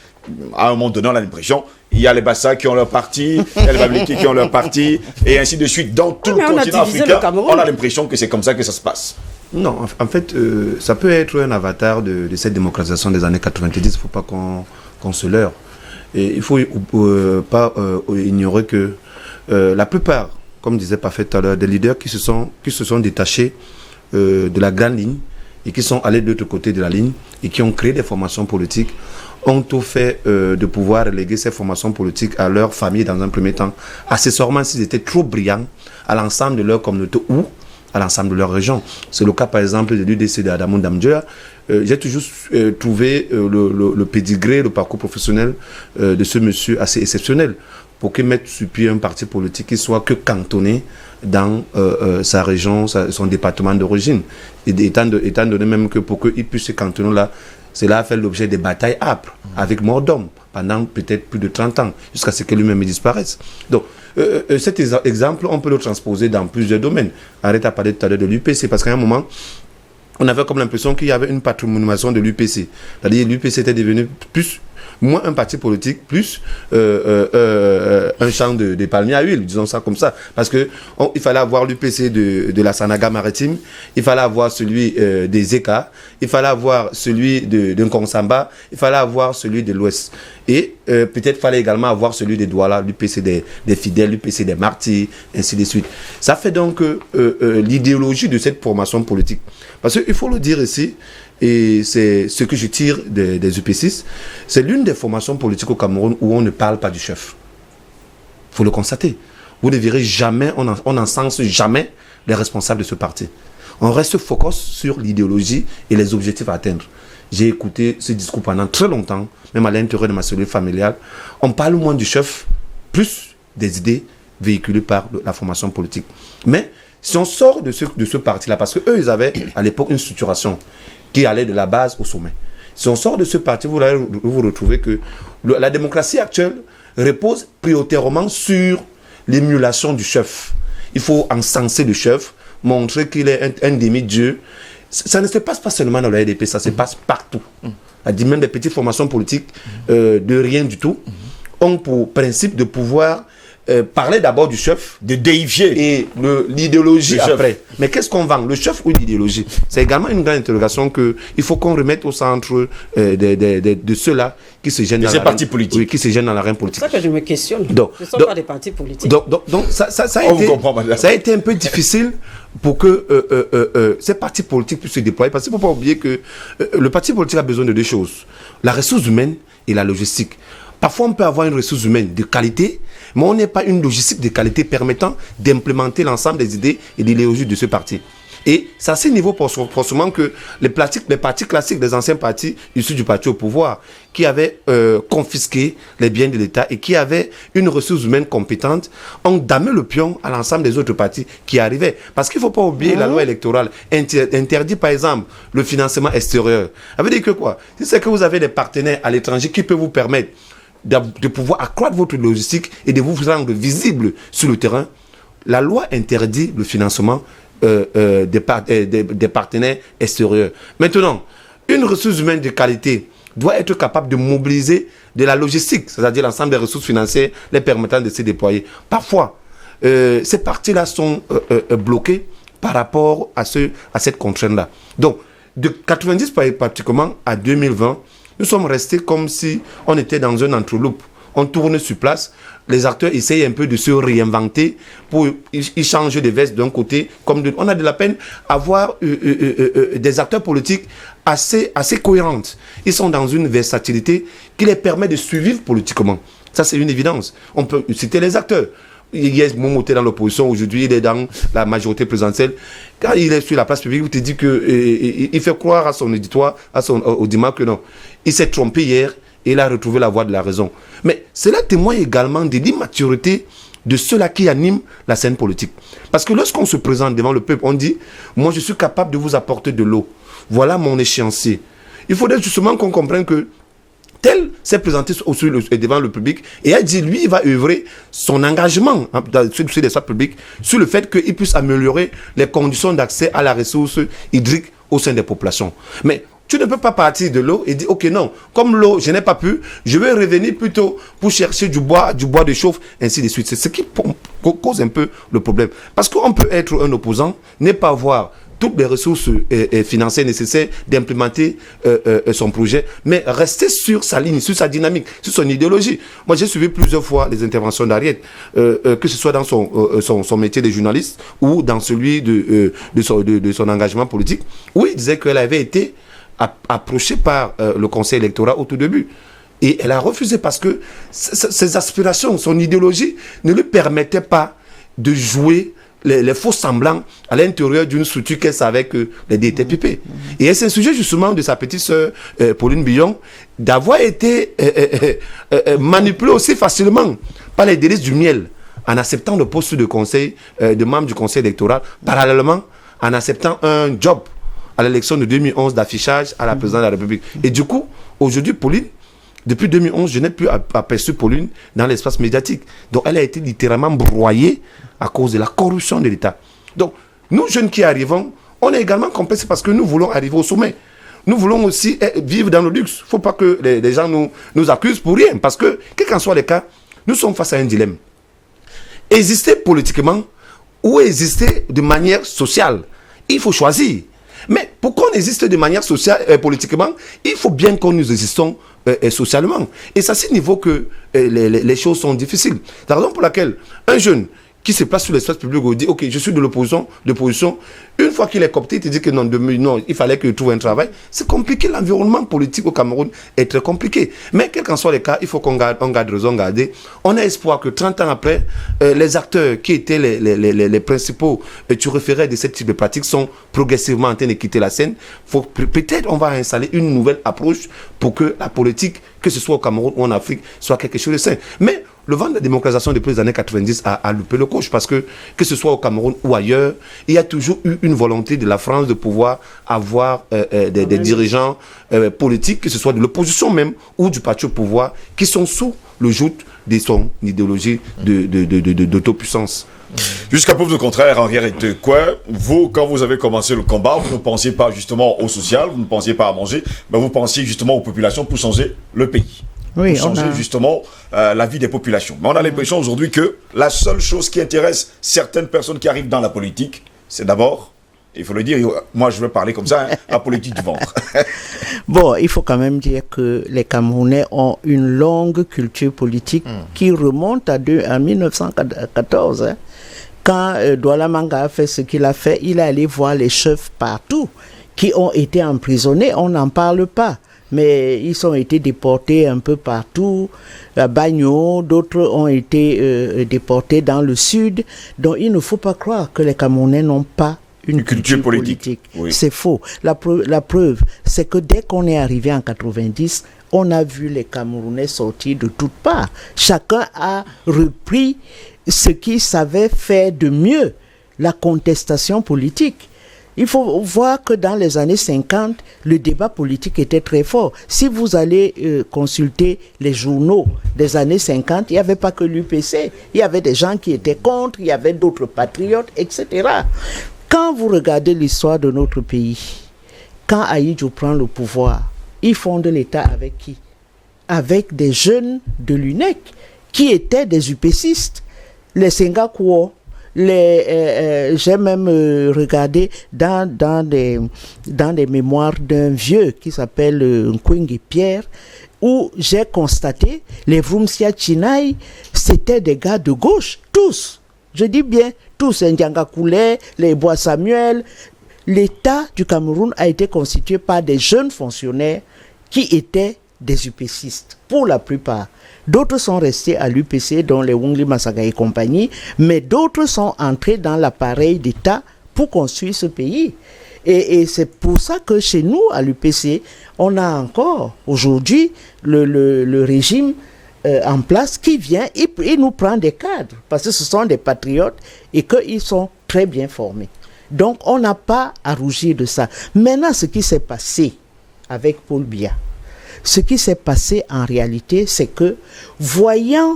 À un moment donné, on a l'impression, il y a les Bassa qui ont leur parti, il y a les Babliki qui ont leur parti, et ainsi de suite. Dans tout le continent africain, on a l'impression que c'est comme ça que ça se passe. Non, en fait, ça peut être un avatar de cette démocratisation des années 90, il ne faut pas qu'on se leurre. Et il ne faut pas ignorer que la plupart, comme disait Parfait tout à l'heure, des leaders qui se sont détachés de la grande ligne et qui sont allés de l'autre côté de la ligne et qui ont créé des formations politiques ont tout fait de pouvoir reléguer ces formations politiques à leur famille dans un premier temps, accessoirement s'ils étaient trop brillants à l'ensemble de leur communauté ou à l'ensemble de leur région. C'est le cas par exemple de l'UDC d'Adamou Damdjoa. J'ai toujours trouvé le pédigré, le parcours professionnel de ce monsieur assez exceptionnel pour qu'il mette sur pied un parti politique qui soit que cantonné dans sa région, son département d'origine. Étant donné même que pour qu'il puisse se cantonner là, cela a fait l'objet des batailles âpres avec mort d'homme pendant peut-être plus de 30 ans, jusqu'à ce que lui-même disparaisse. Donc, cet exemple, on peut le transposer dans plusieurs domaines. Arrête à parler tout à l'heure de l'UPC, parce qu'à un moment, on avait comme l'impression qu'il y avait une patrimonialisation de l'UPC. C'est-à-dire que l'UPC était devenu moins un parti politique, plus un champ de palmiers à huile, disons ça comme ça. Parce que il fallait avoir l'UPC de la Sanaga maritime, il fallait avoir celui des ECA, il fallait avoir celui de Nkonsamba, il fallait avoir celui de l'Ouest. Et peut-être fallait également avoir celui des Douala, l'UPC des fidèles, l'UPC des martyrs, ainsi de suite. Ça fait donc l'idéologie de cette formation politique. Parce qu'il faut le dire ici, et c'est ce que je tire des UP6, c'est l'une des formations politiques au Cameroun où on ne parle pas du chef. Il faut le constater. Vous ne verrez jamais, on n'encense jamais les responsables de ce parti. On reste focus sur l'idéologie et les objectifs à atteindre. J'ai écouté ce discours pendant très longtemps, même à l'intérieur de ma cellule familiale. On parle moins du chef, plus des idées véhiculées par la formation politique. Mais si on sort de ce parti-là, parce qu'eux, ils avaient à l'époque une structuration qui allait de la base au sommet. Si on sort de ce parti, vous retrouvez que la démocratie actuelle repose prioritairement sur l'émulation du chef. Il faut encenser le chef, montrer qu'il est un demi-dieu. Ça ne se passe pas seulement dans la RDP, ça se passe partout. Même des petites formations politiques de rien du tout ont pour principe de pouvoir parler d'abord du chef, de déifier et l'idéologie après. Mais qu'est-ce qu'on vend, le chef ou l'idéologie? C'est également une grande interrogation qu'il faut qu'on remette au centre de ceux-là qui se gênent dans ces partis politiques. Oui, qui se gênent dans l'arène politique. C'est ça que je me questionne. Donc, ce ne sont pas des partis politiques. Donc ça a été un peu difficile pour que ces partis politiques puissent se déployer. Parce qu'il ne faut pas oublier que le parti politique a besoin de deux choses. La ressource humaine et la logistique. Parfois, on peut avoir une ressource humaine de qualité, mais on n'est pas une logistique de qualité permettant d'implémenter l'ensemble des idées et des idéologies de ce parti. Et c'est à ce niveau, forcément, que les partis classiques des anciens partis issus du parti au pouvoir, qui avaient confisqué les biens de l'État et qui avaient une ressource humaine compétente, ont damé le pion à l'ensemble des autres partis qui arrivaient. Parce qu'il ne faut pas oublier, la loi électorale interdit, par exemple, le financement extérieur. Ça veut dire que quoi? Si c'est que vous avez des partenaires à l'étranger qui peuvent vous permettre de pouvoir accroître votre logistique et de vous rendre visible sur le terrain, la loi interdit le financement des partenaires extérieurs. Maintenant, une ressource humaine de qualité doit être capable de mobiliser de la logistique, c'est-à-dire l'ensemble des ressources financières les permettant de se déployer. Parfois, ces parties-là sont bloquées par rapport à cette contrainte-là. Donc, de 90 pratiquement à 2020, nous sommes restés comme si on était dans un entreloupe. On tourne sur place, les acteurs essayent un peu de se réinventer pour y changer de veste d'un côté. On a de la peine à voir des acteurs politiques assez cohérentes. Ils sont dans une versatilité qui les permet de survivre politiquement. Ça, c'est une évidence. On peut citer les acteurs. Yes Momoté dans l'opposition, aujourd'hui il est dans la majorité présidentielle. Quand il est sur la place publique, il te dit qu'il fait croire à son auditoire, au dimanche que non. Il s'est trompé hier et il a retrouvé la voie de la raison. Mais cela témoigne également de l'immaturité de ceux-là qui animent la scène politique. Parce que lorsqu'on se présente devant le peuple, on dit « Moi je suis capable de vous apporter de l'eau. Voilà mon échéancier. » Il faudrait justement qu'on comprenne que tel s'est présenté devant le public et a dit, lui, il va œuvrer son engagement sur l'espace public sur le fait qu'il puisse améliorer les conditions d'accès à la ressource hydrique au sein des populations. Mais tu ne peux pas partir de l'eau et dire, ok, non, comme l'eau, je n'ai pas pu, je vais revenir plutôt pour chercher du bois de chauffe, ainsi de suite. C'est ce qui cause un peu le problème. Parce qu'on peut être un opposant, ne pas voir toutes les ressources financières nécessaires d'implémenter son projet, mais rester sur sa ligne, sur sa dynamique, sur son idéologie. Moi, j'ai suivi plusieurs fois les interventions d'Ariette, que ce soit dans son métier de journaliste ou dans celui de son engagement politique, où il disait qu'elle avait été approchée par le conseil électoral au tout début. Et elle a refusé parce que ses aspirations, son idéologie ne lui permettait pas de jouer les faux semblants à l'intérieur d'une structure qu'elle savait que les dés étaient pipés. Et c'est un sujet justement de sa petite sœur Pauline Billon d'avoir été manipulée aussi facilement par les délices du miel en acceptant le poste de conseil, de membre du conseil électoral, parallèlement en acceptant un job à l'élection de 2011 d'affichage à la présidence de la République. Et du coup, aujourd'hui, Pauline, depuis 2011, je n'ai plus aperçu Pauline dans l'espace médiatique. Donc, elle a été littéralement broyée à cause de la corruption de l'État. Donc, nous, jeunes qui arrivons, on est également complexes parce que nous voulons arriver au sommet. Nous voulons aussi vivre dans le luxe. Il ne faut pas que les gens nous accusent pour rien. Parce que, quel qu'en soit le cas, nous sommes face à un dilemme. Exister politiquement ou exister de manière sociale. Il faut choisir. Mais pour qu'on existe de manière sociale et politiquement, il faut bien que nous existons socialement. Et c'est à ce niveau que les choses sont difficiles. C'est la raison pour laquelle un jeune qui se place sur l'espace public et dit « Ok, je suis de l'opposition », une fois qu'il est coopté, il te dit que non, il fallait qu'il trouve un travail. C'est compliqué, l'environnement politique au Cameroun est très compliqué. Mais quel qu'en soit le cas, il faut qu'on garde raison garder. On a espoir que 30 ans après, les acteurs qui étaient les principaux référés de ce type de pratiques sont progressivement en train de quitter la scène. Peut-être on va installer une nouvelle approche pour que la politique, que ce soit au Cameroun ou en Afrique, soit quelque chose de sain. Mais le vent de la démocratisation depuis les années 90 a loupé le coche parce que ce soit au Cameroun ou ailleurs, il y a toujours eu une volonté de la France de pouvoir avoir des dirigeants politiques, que ce soit de l'opposition même ou du parti au pouvoir, qui sont sous le joug de son idéologie d'autopuissance. Jusqu'à preuve du contraire, Henriette Quoi, vous, quand vous avez commencé le combat, vous ne pensiez pas justement au social, vous ne pensiez pas à manger, mais vous pensiez justement aux populations pour changer le pays. Oui, pour changer justement la vie des populations. Mais on a l'impression aujourd'hui que la seule chose qui intéresse certaines personnes qui arrivent dans la politique, c'est d'abord, il faut le dire, moi je vais parler comme ça, la politique du ventre. Bon, il faut quand même dire que les Camerounais ont une longue culture politique qui remonte à 1914. Hein. Quand Douala Manga a fait ce qu'il a fait, il est allé voir les chefs partout qui ont été emprisonnés, on n'en parle pas. Mais ils ont été déportés un peu partout, à Bagno, d'autres ont été déportés dans le sud. Donc il ne faut pas croire que les Camerounais n'ont pas une culture politique. Oui. C'est faux. La preuve, c'est que dès qu'on est arrivé en 90, on a vu les Camerounais sortir de toutes parts. Chacun a repris ce qu'il savait faire de mieux, la contestation politique. Il faut voir que dans les années 50, le débat politique était très fort. Si vous allez consulter les journaux des années 50, il n'y avait pas que l'UPC. Il y avait des gens qui étaient contre, il y avait d'autres patriotes, etc. Quand vous regardez l'histoire de notre pays, quand Ahidjo prend le pouvoir, il fonde l'État avec qui? Avec des jeunes de l'UNEC qui étaient des UPCistes. Les Sengakuo, j'ai même regardé dans des mémoires d'un vieux qui s'appelle Nkwenge Pierre, où j'ai constaté les Vroumsia Chinaï, c'était des gars de gauche, tous. Je dis bien tous, Ndianga Koulé, les Bois Samuel. L'État du Cameroun a été constitué par des jeunes fonctionnaires qui étaient des UPCistes, pour la plupart. D'autres sont restés à l'UPC, dont les Wongli Masaga et compagnie, mais d'autres sont entrés dans l'appareil d'État pour construire ce pays. Et c'est pour ça que chez nous, à l'UPC, on a encore aujourd'hui le régime en place qui vient, il nous prend des cadres, parce que ce sont des patriotes et qu'ils sont très bien formés. Donc on n'a pas à rougir de ça. Maintenant, ce qui s'est passé avec Paul Biya, ce qui s'est passé en réalité, c'est que, voyant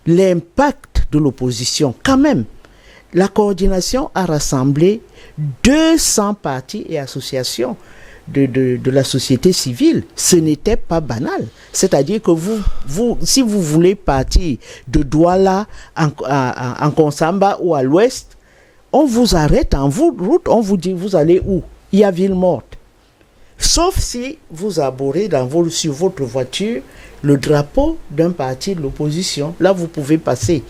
l'impact de l'opposition, quand même, la coordination a rassemblé 200 partis et associations de la société civile. Ce n'était pas banal. C'est-à-dire que si vous voulez partir de Douala en Konsamba ou à l'ouest, on vous arrête en route, on vous dit vous allez où? Il y a ville morte. Sauf si vous arborez sur votre voiture le drapeau d'un parti de l'opposition. Là, vous pouvez passer.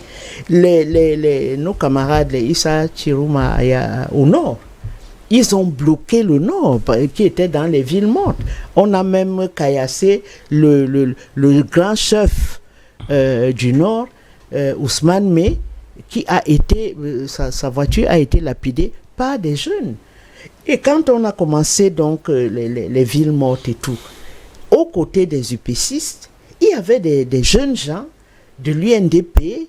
Nos camarades, les Issa Chiruma au nord, ils ont bloqué le nord, qui était dans les villes mortes. On a même caillassé le grand chef du nord, Ousmane May, qui a été, sa voiture a été lapidée par des jeunes. Et quand on a commencé donc les villes mortes et tout, aux côtés des UPCistes, il y avait des jeunes gens de l'UNDP.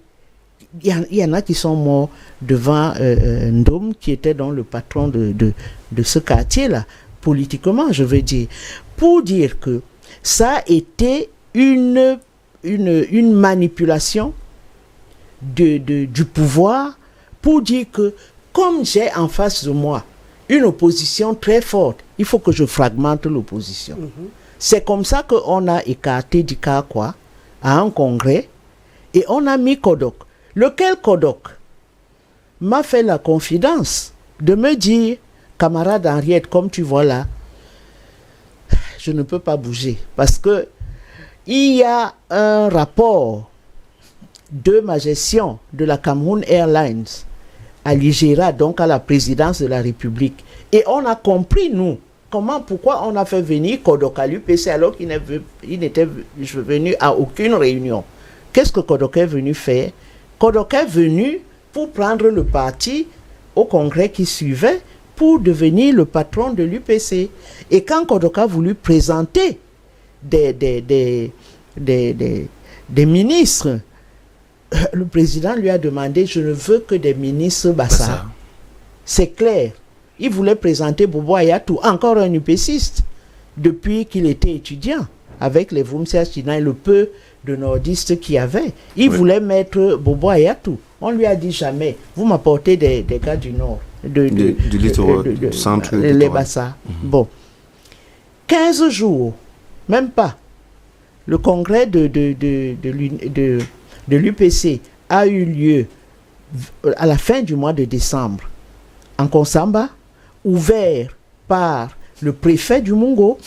Il y en a qui sont morts devant Ndom, qui était donc le patron de ce quartier-là, politiquement, je veux dire. Pour dire que ça a été une manipulation du pouvoir, pour dire que comme j'ai en face de moi une opposition très forte, il faut que je fragmente l'opposition. C'est comme ça qu'on a écarté Dikakwa à un congrès et on a mis Kodok. Lequel Kodok m'a fait la confidence de me dire, camarade Henriette, comme tu vois là, je ne peux pas bouger parce que il y a un rapport de ma gestion de la Cameroun Airlines à l'IGERA, donc à la présidence de la République. Et on a compris, nous, pourquoi on a fait venir Kodok à l'UPC alors qu'il n'était venu à aucune réunion. Qu'est-ce que Kodok est venu faire? Kodok est venu pour prendre le parti au congrès qui suivait pour devenir le patron de l'UPC. Et quand Kodok a voulu présenter des ministres, le président lui a demandé, je ne veux que des ministres Bassa. C'est clair. Il voulait présenter Bobo Ayatou, encore un UPCiste, depuis qu'il était étudiant, avec les Vumsia China et le peu de nordistes qu'il y avait. Il voulait mettre Bobo Ayatou. On lui a dit jamais, vous m'apportez des gars du nord, du littoral, du centre, les Bassa. Bon. 15 jours, même pas, le congrès de l'UPC a eu lieu à la fin du mois de décembre en Konsamba, ouvert par le préfet du Mungo,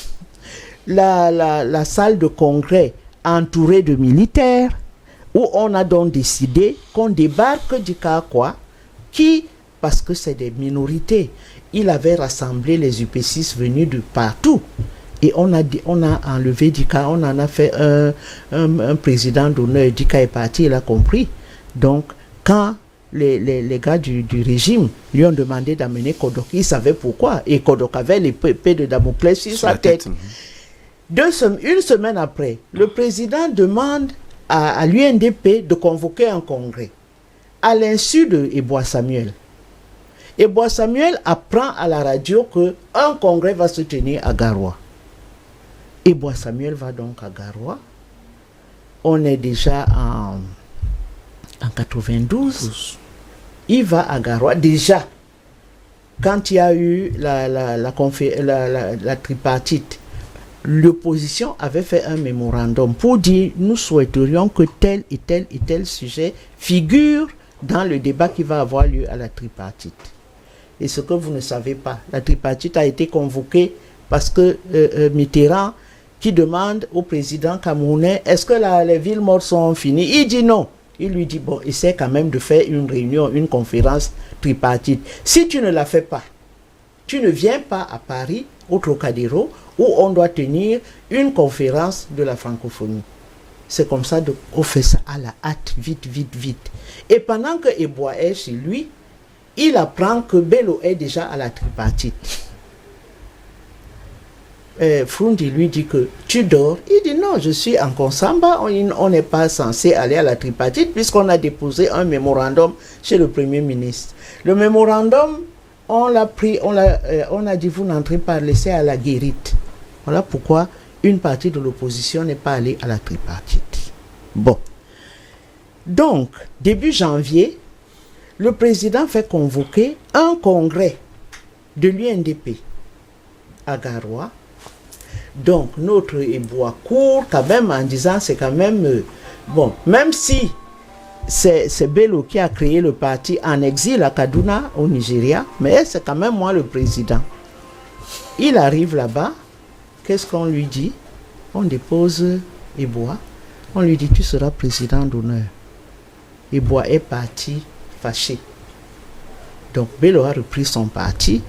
la salle de congrès entourée de militaires, où on a donc décidé qu'on débarque du Kakwa, qui, parce que c'est des minorités, il avait rassemblé les UPCistes venus de partout. Et on a enlevé Dika, on en a fait un président d'honneur. Dika est parti, il a compris. Donc, quand les gars du régime lui ont demandé d'amener Kodok, il savait pourquoi. Et Kodok avait l'épée de Damoclès sur sa tête. Une semaine après, le président demande à l'UNDP de convoquer un congrès, à l'insu de Eboa Samuel. Eboa Samuel apprend à la radio qu'un congrès va se tenir à Garoua. Eboa Samuel va donc à Garoua. On est déjà en 92. Il va à Garoua. Déjà, quand il y a eu la tripartite, l'opposition avait fait un mémorandum pour dire nous souhaiterions que tel et tel et tel sujet figure dans le débat qui va avoir lieu à la tripartite. Et ce que vous ne savez pas, la tripartite a été convoquée parce que Mitterrand, qui demande au président camerounais, est-ce que les villes mortes sont finies? Il dit non. Il lui dit, bon, essaie quand même de faire une réunion, une conférence tripartite. Si tu ne la fais pas, tu ne viens pas à Paris, au Trocadéro, où on doit tenir une conférence de la francophonie. C'est comme ça qu'on fait ça à la hâte, vite. Et pendant que Eboa est chez lui, il apprend que Bello est déjà à la tripartite. Frundi lui dit que tu dors. Il dit non, je suis en Konsamba, on n'est pas censé aller à la tripartite puisqu'on a déposé un mémorandum chez le Premier ministre. Le mémorandum, on l'a pris, on a dit vous n'entrez pas, laissez à la guérite. Voilà pourquoi une partie de l'opposition n'est pas allée à la tripartite. Bon. Donc, début janvier, le président fait convoquer un congrès de l'UNDP à Garoua. Donc, notre Eboa court quand même en disant c'est quand même... bon, même si c'est Bello qui a créé le parti en exil à Kaduna, au Nigeria, mais c'est quand même moi le président. Il arrive là-bas, qu'est-ce qu'on lui dit? On dépose Eboa, on lui dit tu seras président d'honneur. Eboa est parti fâché. Donc Bello a repris son parti,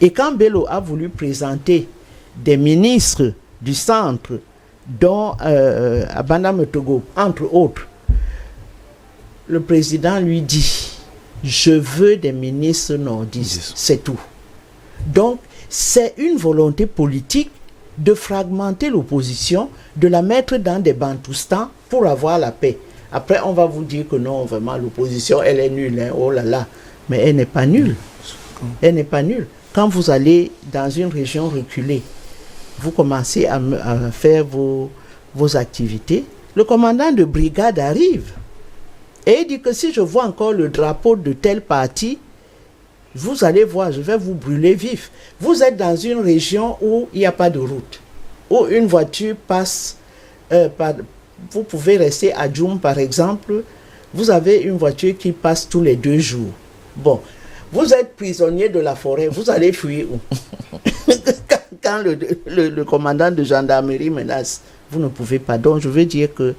et quand Bello a voulu présenter des ministres du centre, dont Abanda Metogo, entre autres, le président lui dit je veux des ministres nordistes, c'est tout. Donc c'est une volonté politique de fragmenter l'opposition, de la mettre dans des bantoustans pour avoir la paix. Après on va vous dire que non, vraiment l'opposition elle est nulle, hein, oh là là, mais elle n'est pas nulle. Elle n'est pas nulle. Quand vous allez dans une région reculée, vous commencez à faire vos activités, le commandant de brigade arrive et il dit que si je vois encore le drapeau de tel parti, vous allez voir, je vais vous brûler vif. Vous êtes dans une région où il n'y a pas de route, où une voiture passe, vous pouvez rester à Djoum par exemple, vous avez une voiture qui passe tous les 2 jours. Bon, vous êtes prisonnier de la forêt, vous allez fuir où? Quand le commandant de gendarmerie menace, vous ne pouvez pas. Donc je veux dire que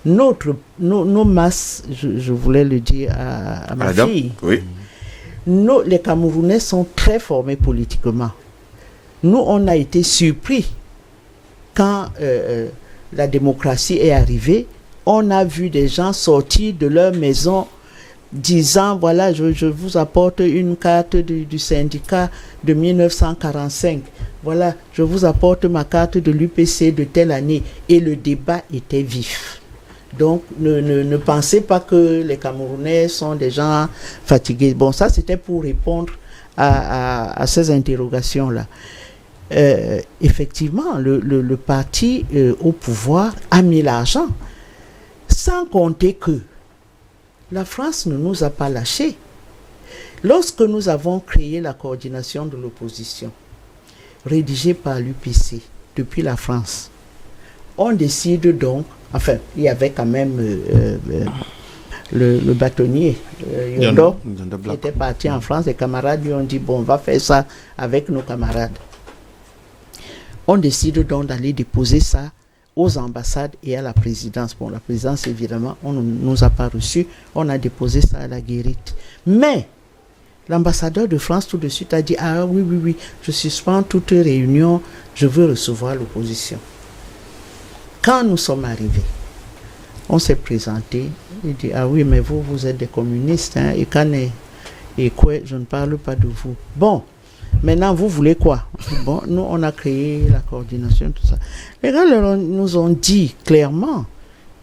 nos masses, je voulais le dire à ma fille, oui. Les Camerounais sont très formés politiquement. Nous, on a été surpris quand la démocratie est arrivée. On a vu des gens sortir de leur maison disant, voilà, je vous apporte une carte du syndicat de 1945. Voilà, je vous apporte ma carte de l'UPC de telle année. Et le débat était vif. Donc, ne pensez pas que les Camerounais sont des gens fatigués. Bon, ça, c'était pour répondre à ces interrogations-là. Effectivement, le parti au pouvoir a mis l'argent. Sans compter que la France ne nous a pas lâchés. Lorsque nous avons créé la coordination de l'opposition, rédigée par l'UPC depuis la France, on décide donc, enfin, il y avait quand même le bâtonnier, Yondo, qui était parti en France. Les camarades lui ont dit, bon, on va faire ça avec nos camarades. On décide donc d'aller déposer ça aux ambassades et à la présidence. Bon, la présidence, évidemment, on ne nous a pas reçus. On a déposé ça à la guérite. Mais l'ambassadeur de France tout de suite a dit, ah oui, je suspends toute réunion, je veux recevoir l'opposition. Quand nous sommes arrivés, on s'est présenté, il dit, ah oui, mais vous êtes des communistes, hein, et quoi, je ne parle pas de vous. Bon, maintenant, vous voulez quoi? Bon, nous, on a créé la coordination, tout ça. Les gars nous ont dit clairement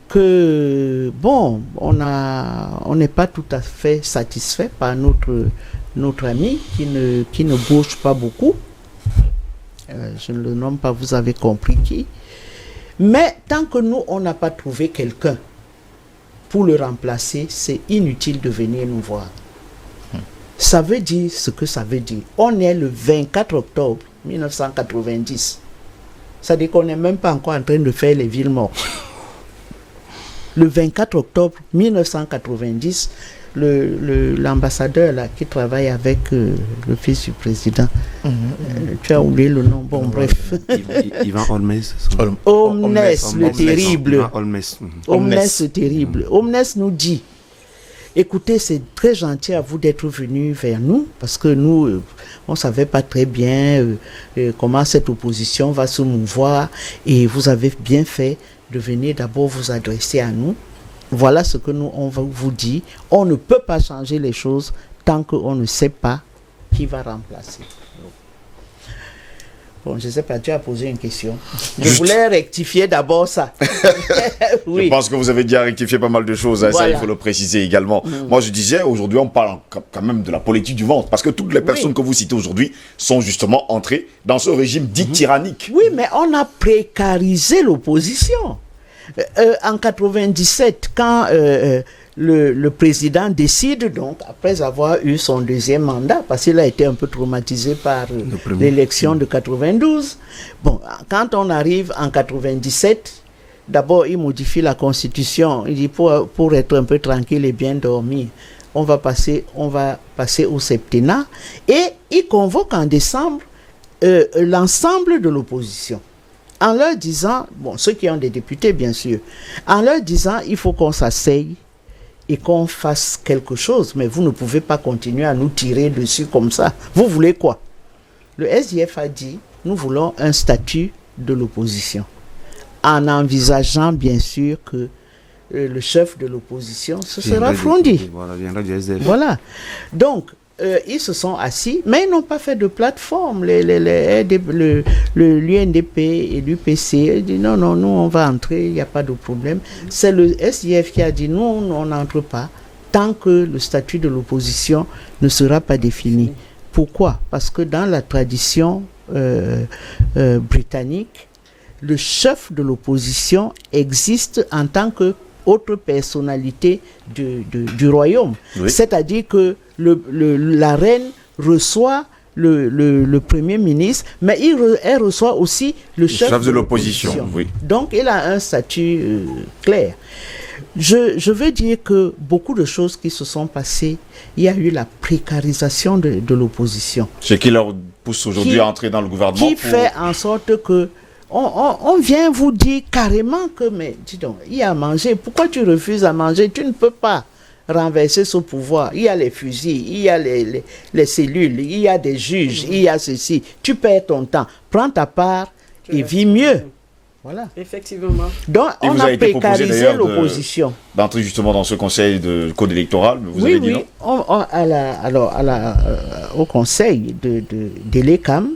que, bon, on n'est pas tout à fait satisfait par notre ami qui ne bouge pas beaucoup. Je ne le nomme pas, vous avez compris qui. Mais tant que nous, on n'a pas trouvé quelqu'un pour le remplacer, c'est inutile de venir nous voir. Ça veut dire ce que ça veut dire. On est le 24 octobre 1990. Ça veut dire qu'on n'est même pas encore en train de faire les villes mortes. Le 24 octobre 1990, l'ambassadeur là, qui travaille avec le fils du président, tu as oublié le nom, bon bref. Yvan Holmes. Omnes, le terrible. Omnes, le terrible. Omnes nous dit, écoutez, c'est très gentil à vous d'être venus vers nous, parce que nous, on ne savait pas très bien comment cette opposition va se mouvoir, et vous avez bien fait de venir d'abord vous adresser à nous. Voilà ce que nous, on va vous dire. On ne peut pas changer les choses tant qu'on ne sait pas qui va remplacer. Bon, je ne sais pas, tu as posé une question. Je voulais rectifier d'abord ça. Oui. Je pense que vous avez déjà rectifié pas mal de choses, hein, voilà. Ça il faut le préciser également. Moi je disais, aujourd'hui on parle quand même de la politique du ventre, parce que toutes les personnes que vous citez aujourd'hui sont justement entrées dans ce régime dit tyrannique. Oui, mais on a précarisé l'opposition. En 97, quand le président décide, donc, après avoir eu son deuxième mandat, parce qu'il a été un peu traumatisé par l'élection de 92, bon, quand on arrive en 97, D'abord, il modifie la constitution. Il dit pour être un peu tranquille et bien dormir, on va passer au septennat. Et il convoque en décembre l'ensemble de l'opposition. En leur disant, bon, ceux qui ont des députés, bien sûr, en leur disant, il faut qu'on s'asseye et qu'on fasse quelque chose, mais vous ne pouvez pas continuer à nous tirer dessus comme ça. Vous voulez quoi? Le SDF a dit, nous voulons un statut de l'opposition, en envisageant bien sûr que le chef de l'opposition, ce sera Frondi. Voilà. Donc, ils se sont assis, mais ils n'ont pas fait de plateforme. L'UNDP et l'UPC dit non, nous on va entrer, il n'y a pas de problème. C'est le SDF qui a dit non, on n'entre pas tant que le statut de l'opposition ne sera pas défini. Pourquoi? Parce que dans la tradition britannique, le chef de l'opposition existe en tant que autre personnalité du royaume. Oui. C'est-à-dire que la reine reçoit le premier ministre, mais elle reçoit aussi le chef de l'opposition. Oui. Donc, il a un statut clair. Je veux dire que beaucoup de choses qui se sont passées, il y a eu la précarisation de l'opposition. Ce qui leur pousse aujourd'hui à entrer dans le gouvernement. Qui fait en sorte que on vient vous dire carrément que, mais dis donc, il y a à manger. Pourquoi tu refuses à manger? Tu ne peux pas renverser ce pouvoir. Il y a les fusils, il y a les cellules, il y a des juges, il y a ceci. Tu perds ton temps. Prends ta part et vis mieux. Voilà. Effectivement. Donc, on a précarisé l'opposition. D'entrer justement dans ce conseil de code électoral, vous avez dit non? Au conseil de l'ECAM,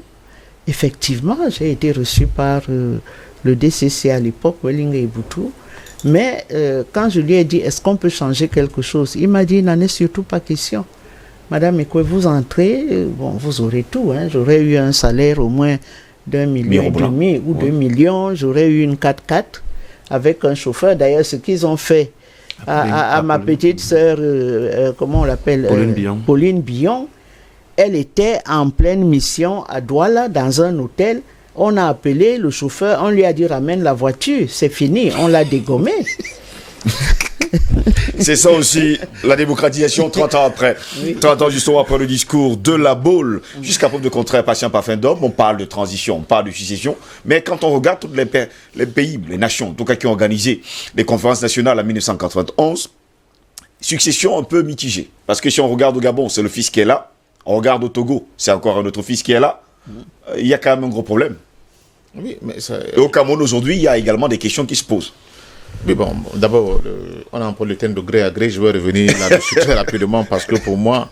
effectivement, j'ai été reçu par le DCC à l'époque, Welling et Boutou. Mais quand je lui ai dit, est-ce qu'on peut changer quelque chose? Il m'a dit, il n'en est surtout pas question. Madame Ekwe, vous entrez, bon, vous aurez tout. Hein. J'aurais eu un salaire au moins d'1,5 million ou 2 millions. J'aurais eu une 4x4 avec un chauffeur. D'ailleurs, ce qu'ils ont fait à ma petite sœur, comment on l'appelle? Pauline Billon. Elle était en pleine mission à Douala, dans un hôtel. On a appelé le chauffeur, on lui a dit ramène la voiture, c'est fini, on l'a dégommé. C'est ça aussi, la démocratisation 30 ans après. Oui. 30 ans justement après le discours de la Baule. Jusqu'à preuve de contraire, patient pas fin d'homme, on parle de transition, on parle de succession. Mais quand on regarde tous les pays, les nations, en tout cas qui ont organisé les conférences nationales en 1991, succession un peu mitigée. Parce que si on regarde au Gabon, c'est le fils qui est là. On regarde au Togo, c'est encore un autre fils qui est là. Il y a quand même un gros problème. Oui, mais ça... Et au Cameroun aujourd'hui, il y a également des questions qui se posent. Mais bon, d'abord, on a un peu le thème de gré à gré. Je vais revenir là-dessus très rapidement parce que pour moi,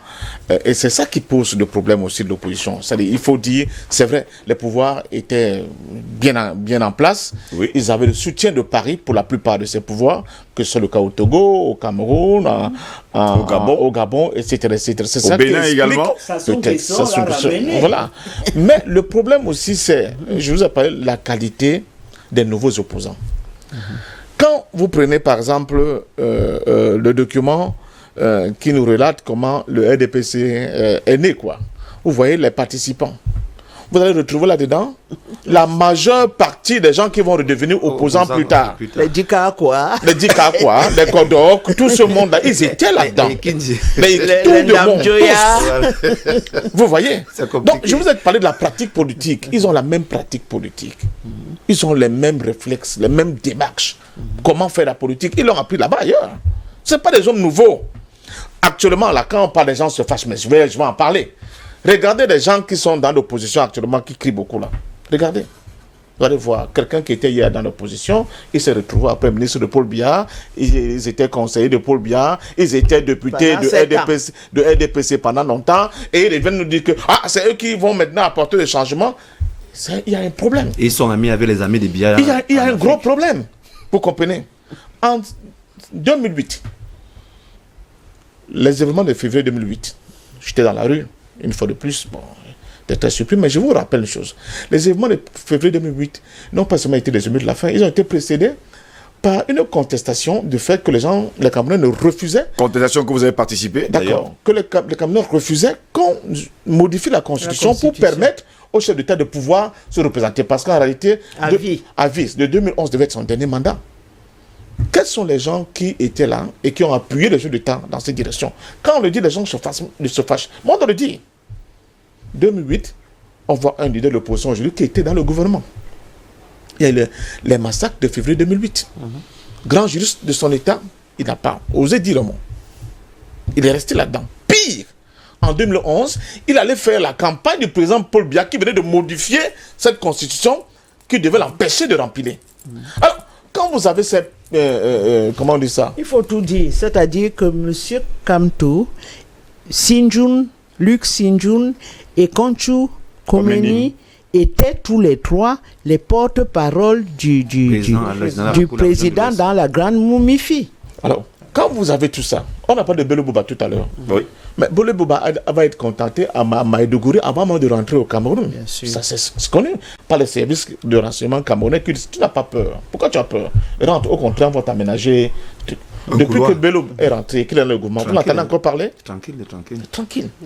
et c'est ça qui pose le problème aussi de l'opposition. C'est-à-dire, il faut dire, c'est vrai, les pouvoirs étaient bien en place. Oui. Ils avaient le soutien de Paris pour la plupart de ces pouvoirs, que ce soit le cas au Togo, au Cameroun, au Gabon, etc. etc. C'est au ça Bénin également. Voilà. Mais le problème aussi, c'est, je vous ai parlé de la qualité des nouveaux opposants. Quand vous prenez par exemple le document qui nous relate comment le RDPC est né, quoi. Vous voyez les participants. Vous allez retrouver là-dedans la majeure partie des gens qui vont redevenir opposants plus tard. Les Dikakwa. Les Dikakwa, les Kodok, tout ce monde-là, ils étaient là-dedans. Les Namjoya. Vous voyez? Donc, je vous ai parlé de la pratique politique. Ils ont la même pratique politique. Ils ont les mêmes réflexes, les mêmes démarches. Comment faire la politique? Ils l'ont appris là-bas ailleurs. Ce pas des hommes nouveaux. Actuellement, là, quand on parle des gens se fâchent, mais je vais en parler. Regardez les gens qui sont dans l'opposition actuellement, qui crient beaucoup là. Regardez. Vous allez voir, quelqu'un qui était hier dans l'opposition, il s'est retrouvé après ministre de Paul Biya, ils étaient conseillers de Paul Biya, ils étaient députés de RDPC pendant longtemps, et ils viennent nous dire que c'est eux qui vont maintenant apporter des changements. Il y a un problème. Et ils sont amis avec les amis de Biya. Il y a un gros problème. Vous comprenez? En 2008, les événements de février 2008, j'étais dans la rue, une fois de plus, bon, j'étais très surpris, mais je vous rappelle une chose. Les événements de février 2008 n'ont pas seulement été des émeutes de la faim, ils ont été précédés par une contestation du fait que les Camerounais refusaient... Contestation que vous avez participé, d'accord, que les Camerounais refusaient qu'on modifie la Constitution pour permettre au chef d'État de pouvoir se représenter. Parce qu'en réalité, de 2011 devait être son dernier mandat. quels sont les gens qui étaient là et qui ont appuyé le jeu d'État dans cette direction? Quand on le dit, les gens se fâchent. Moi, on le dit. 2008, on voit un leader de l'opposition aujourd'hui qui était dans le gouvernement. Il y a les massacres de février 2008. Grand juriste de son État, il n'a pas osé dire le mot. Il est resté là-dedans. Pire, en 2011, il allait faire la campagne du président Paul Biya qui venait de modifier cette constitution qui devait l'empêcher de remplir. Alors, quand vous avez cette... comment on dit ça? Il faut tout dire. C'est-à-dire que M. Kamto, Luc Sinjoun et Kontchou Komeni étaient tous les trois les porte-parole du président dans la grande moumifie. Alors, quand vous avez tout ça, on n'a pas de Bello Bouba tout à l'heure. Oui. Mais Bello Bouba va être contenté à Maïdougouri avant même de rentrer au Cameroun. Bien sûr. Ça, c'est ce qu'on est. Par les services de renseignement camerounais qui disent, tu n'as pas peur. Pourquoi tu as peur? Rentre, au contraire, on va t'aménager. Depuis que Bello est rentré, qu'il est dans le gouvernement, vous l'entendez encore parler? Tranquille.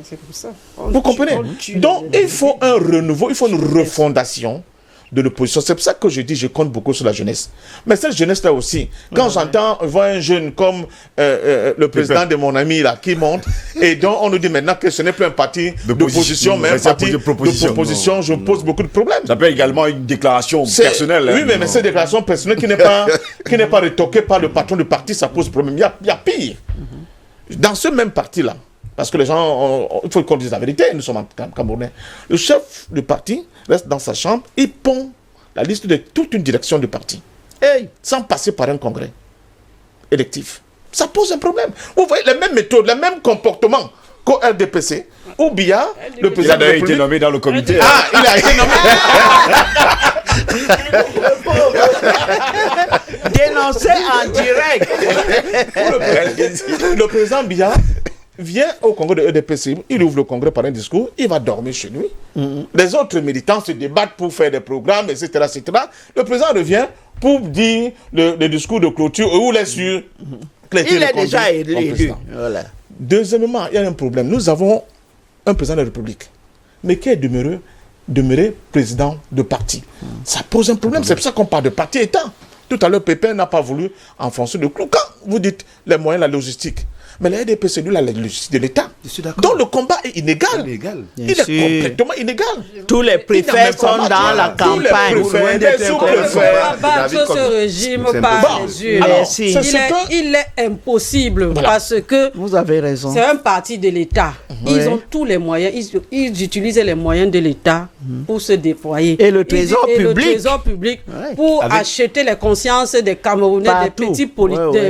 C'est comme ça. Vous comprenez? Donc, il faut un renouveau, il faut une refondation de l'opposition. C'est pour ça que je dis, je compte beaucoup sur la jeunesse. Mais cette jeunesse-là aussi, quand j'entends, voir un jeune comme le président de mon ami là, qui monte, et donc on nous dit maintenant que ce n'est plus un parti d'opposition, mais un parti de proposition, je pose beaucoup de problèmes. Ça peut également une déclaration personnelle. Oui, mais cette déclaration personnelle qui n'est pas retoquée par le patron du parti, ça pose problème. Il y a pire. Dans ce même parti-là, parce que les gens, il faut qu'on dise la vérité, nous sommes en Camerounais. Le chef du parti reste dans sa chambre, il pond la liste de toute une direction du parti, sans passer par un congrès électif. Ça pose un problème. Vous voyez les mêmes méthodes, les mêmes comportements qu'au RDPC, ou Biya, le président de la République. Il a été nommé dans le comité. Ah, il a été nommé. Dénoncé en direct. Le président Biya vient au congrès de EDPC, il ouvre le congrès par un discours, il va dormir chez lui. Les autres militants se débattent pour faire des programmes, etc. etc. Le président revient pour dire le discours de clôture où il est sûr. Il est déjà élu. Voilà. Deuxièmement, il y a un problème. Nous avons un président de la République, mais qui est demeuré président de parti. Ça pose un problème. C'est pour ça qu'on parle de parti-État. Tout à l'heure, Pépin n'a pas voulu enfoncer le clou. Quand vous dites les moyens, la logistique, mais la RDP, c'est lui la logistique de l'État. Donc le combat est inégal. Il est complètement inégal. Tous les préfets sont dans la campagne. Abattre ce régime par les urnes. Il est impossible parce que vous avez raison. C'est un parti de l'État. Ils ont tous les moyens. Ils utilisent les moyens de l'État pour se déployer. Et le trésor public pour acheter les consciences des Camerounais,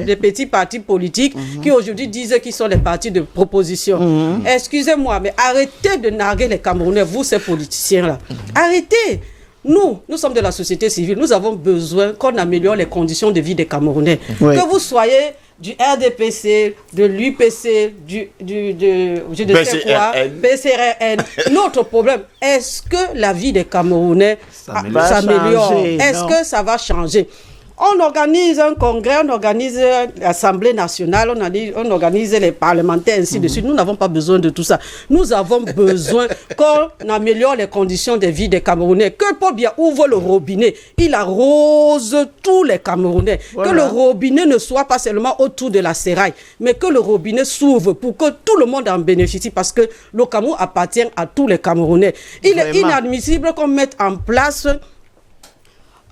des petits partis politiques qui aujourd'hui disent qu'ils sont les partis de proposition. Excusez-moi, mais arrêtez de narguer les Camerounais, vous ces politiciens-là. Arrêtez. Nous sommes de la société civile. Nous avons besoin qu'on améliore les conditions de vie des Camerounais. Que vous soyez du RDPC, de l'UPC, je ne sais quoi, PCRN. Notre problème, est-ce que la vie des Camerounais s'améliore? Est-ce que ça va changer? On organise un congrès, on organise l'Assemblée nationale, on organise les parlementaires, ainsi de suite. Nous n'avons pas besoin de tout ça. Nous avons besoin qu'on améliore les conditions de vie des Camerounais. Que Paul Biya ouvre le robinet, il arrose tous les Camerounais. Voilà. Que le robinet ne soit pas seulement autour de la séraille, mais que le robinet s'ouvre pour que tout le monde en bénéficie, parce que le Cameroun appartient à tous les Camerounais. Il est inadmissible qu'on mette en place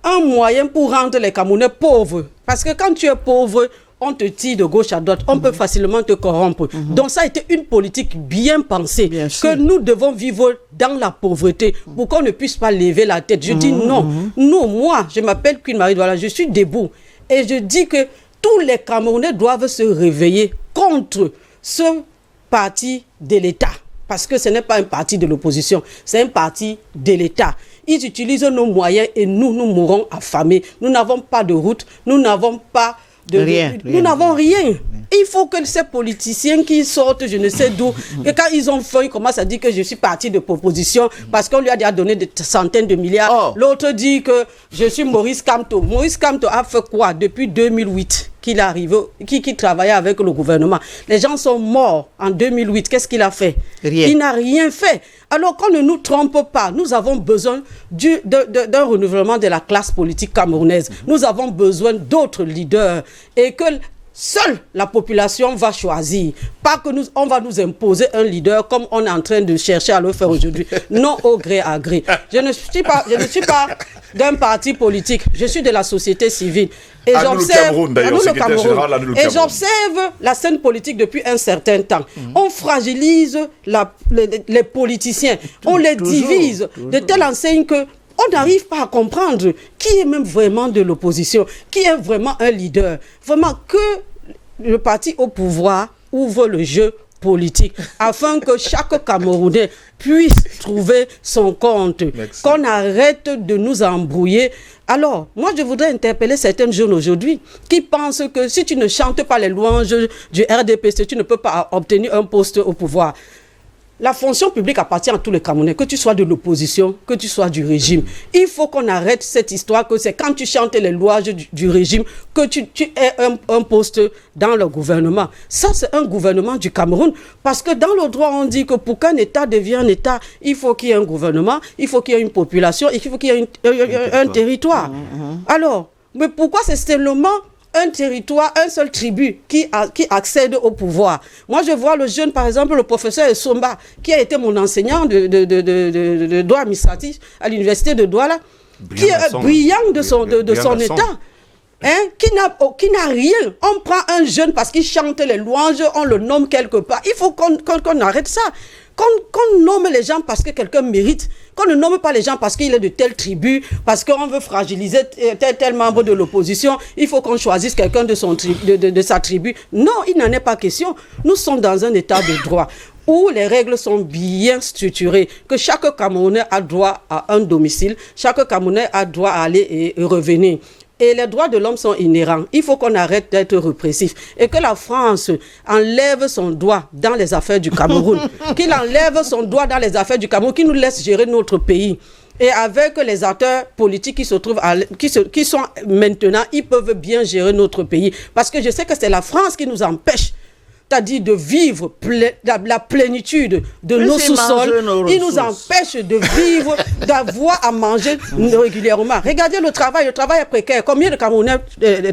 un moyen pour rendre les Camerounais pauvres. Parce que quand tu es pauvre, on te tire de gauche à droite, on peut facilement te corrompre. Donc ça a été une politique bien pensée, que nous devons vivre dans la pauvreté pour qu'on ne puisse pas lever la tête. Je dis non. Moi, je m'appelle Queen Marie Douala, je suis debout. Et je dis que tous les Camerounais doivent se réveiller contre ce parti de l'État. Parce que ce n'est pas un parti de l'opposition, c'est un parti de l'État. Ils utilisent nos moyens et nous mourrons affamés. Nous n'avons pas de route, nous n'avons pas de... Rien. Nous n'avons rien. Il faut que ces politiciens qui sortent, je ne sais d'où, et quand ils ont faim, ils commencent à dire que je suis parti de proposition parce qu'on lui a déjà donné des centaines de milliards. L'autre dit que je suis Maurice Kamto. Maurice Kamto a fait quoi depuis 2008 qu'il est arrivé, qui travaillait avec le gouvernement? Les gens sont morts en 2008. Qu'est-ce qu'il a fait? Rien. Il n'a rien fait. Alors qu'on ne nous trompe pas, nous avons besoin d'un renouvellement de la classe politique camerounaise. Nous avons besoin d'autres leaders et que seule la population va choisir. Pas que on va nous imposer un leader comme on est en train de chercher à le faire aujourd'hui. Non au gré à gré. Je ne suis pas d'un parti politique. Je suis de la société civile. Et j'observe la scène politique depuis un certain temps. On fragilise les politiciens. On les divise de telle enseigne que on n'arrive pas à comprendre qui est même vraiment de l'opposition, qui est vraiment un leader. Vraiment que le parti au pouvoir ouvre le jeu politique afin que chaque Camerounais puisse trouver son compte. Merci. Qu'on arrête de nous embrouiller. Alors, moi, je voudrais interpeller certains jeunes aujourd'hui qui pensent que si tu ne chantes pas les louanges du RDPC, tu ne peux pas obtenir un poste au pouvoir. La fonction publique appartient à tous les Camerounais, que tu sois de l'opposition, que tu sois du régime. Il faut qu'on arrête cette histoire que c'est quand tu chantes les louanges du régime que tu aies un poste dans le gouvernement. Ça, c'est un gouvernement du Cameroun. Parce que dans le droit, on dit que pour qu'un État devienne un État, il faut qu'il y ait un gouvernement, il faut qu'il y ait une population, il faut qu'il y ait un territoire. Alors, mais pourquoi c'est seulement un territoire, un seul tribu qui accède au pouvoir? Moi, je vois le jeune, par exemple, le professeur Essomba, qui a été mon enseignant de droit administratif à l'université de Douala, qui est brillant de son état, qui n'a rien. On prend un jeune parce qu'il chante les louanges, on le nomme quelque part. Il faut qu'on arrête ça. Qu'on nomme les gens parce que quelqu'un mérite, qu'on ne nomme pas les gens parce qu'il est de telle tribu, parce qu'on veut fragiliser tel membre de l'opposition, il faut qu'on choisisse quelqu'un de sa tribu. Non, il n'en est pas question. Nous sommes dans un état de droit où les règles sont bien structurées, que chaque Camerounais a droit à un domicile, chaque Camerounais a droit à aller et revenir. Et les droits de l'homme sont inhérents. Il faut qu'on arrête d'être répressif. Et que la France enlève son doigt dans les affaires du Cameroun. Qu'il enlève son doigt dans les affaires du Cameroun, qu'il nous laisse gérer notre pays. Et avec les acteurs politiques qui se trouvent, qui sont maintenant, ils peuvent bien gérer notre pays. Parce que je sais que c'est la France qui nous empêche, c'est-à-dire de vivre la plénitude de nos sous-sols. Il nous empêche de vivre, d'avoir à manger régulièrement. Regardez le travail est précaire. Combien de Camerounais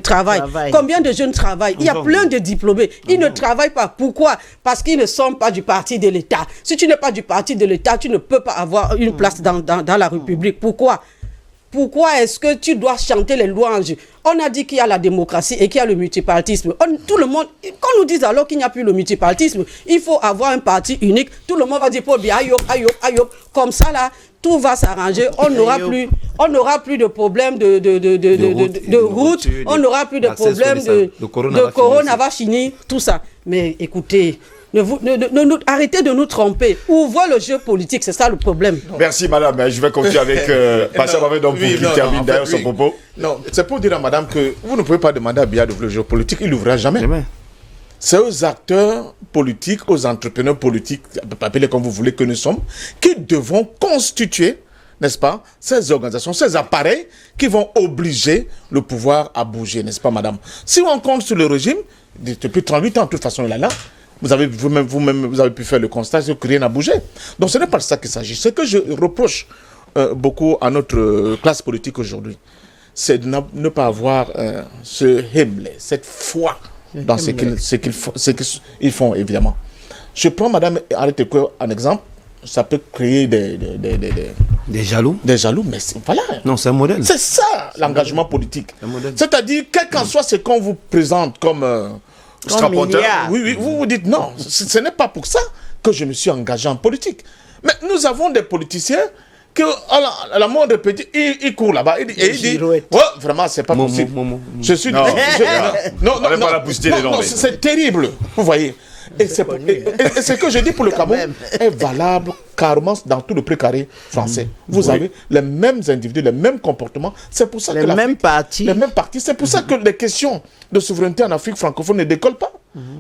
travaillent? Combien de jeunes travaillent? Il y a plein de diplômés. Ils ne travaillent pas. Pourquoi? Parce qu'ils ne sont pas du parti de l'État. Si tu n'es pas du parti de l'État, tu ne peux pas avoir une place dans la République. Pourquoi? Pourquoi est-ce que tu dois chanter les louanges? On a dit qu'il y a la démocratie et qu'il y a le multipartisme. Tout le monde, qu'on nous dise alors qu'il n'y a plus le multipartisme, il faut avoir un parti unique. Tout le monde va dire, aïe, comme ça là, tout va s'arranger. On n'aura plus de problème de route, on n'aura plus de problème de corona va finir, tout ça. Mais écoutez, arrêtez de nous tromper. Ouvrez le jeu politique, c'est ça le problème. Merci madame, je vais continuer avec Pascal Mohamed pour qui termine d'ailleurs son propos. Non, c'est pour dire à madame que vous ne pouvez pas demander à Biya d'ouvrir le jeu politique, il l'ouvrira jamais. C'est aux acteurs politiques, aux entrepreneurs politiques, appelez comme vous voulez que nous sommes, qui devront constituer, n'est-ce pas, ces organisations, ces appareils qui vont obliger le pouvoir à bouger, n'est-ce pas madame? Si on compte sur le régime, depuis 38 ans, de toute façon il est là, vous avez pu faire le constat que rien n'a bougé. Donc ce n'est pas de ça qu'il s'agit. Ce que je reproche beaucoup à notre classe politique aujourd'hui, c'est de ne pas avoir ce hymne, cette foi dans ce qu'ils font, évidemment. Je prends Madame Arrête en exemple. Ça peut créer des jaloux. Des jaloux, mais voilà. Non, c'est un modèle. C'est ça, l'engagement politique. C'est-à-dire, quel qu'en soit ce qu'on vous présente comme oui, vous vous dites non, ce n'est pas pour ça que je me suis engagé en politique. Mais nous avons des politiciens que à la moindre petit, il court là-bas et il dit ouais, vraiment c'est pas possible. Je suis non, c'est terrible, vous voyez. Et c'est ce que je dis pour le Cameroun est valable carrément dans tout le précaré français. Vous avez les mêmes individus, les mêmes comportements. C'est pour ça que les mêmes partis. C'est pour ça que les questions de souveraineté en Afrique francophone ne décollent pas.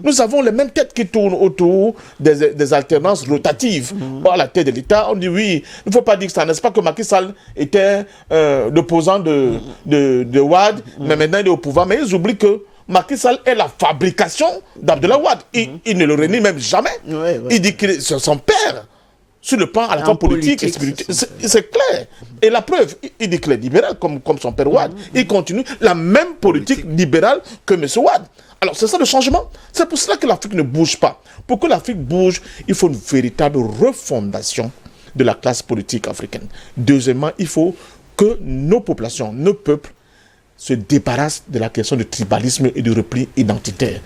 Nous avons les mêmes têtes qui tournent autour des alternances rotatives. À la tête de l'État, on dit oui, il ne faut pas dire que ça. N'est-ce pas que Macky Sall était l'opposant de Wade, mais maintenant il est au pouvoir. Mais ils oublient que Macky Sall est la fabrication d'Abdoulaye Wade. Il ne le renie même jamais. Il dit que c'est son père. Sur le plan à la fois politique et spirituel, c'est clair. Et la preuve, il dit qu'il est libéral comme son père Wade. Il continue la même politique libérale que M. Wade. Alors c'est ça le changement. C'est pour cela que l'Afrique ne bouge pas. Pour que l'Afrique bouge, il faut une véritable refondation de la classe politique africaine. Deuxièmement, il faut que nos populations, nos peuples se débarrassent de la question du tribalisme et du repli identitaire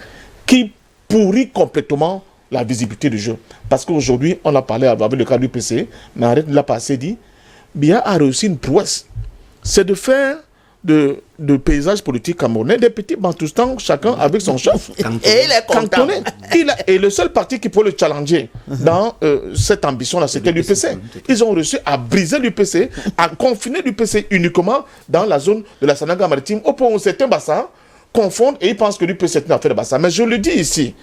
qui pourrit complètement la visibilité du jeu. Parce qu'aujourd'hui, on a parlé avec le cas du PC, mais arrête de la passer dit, Biya a réussi une prouesse. C'est de faire de paysages politiques camerounais des petits bantoustans, chacun avec son chef. Et il est cantonné. Et le seul parti qui peut le challenger dans cette ambition-là, c'était l'UPC. Ils ont réussi à briser l'UPC, à confiner l'UPC uniquement dans la zone de la Sanaga maritime, au point où certains bassins confondent et ils pensent que l'UPC est une affaire de bassin. Mais je le dis ici,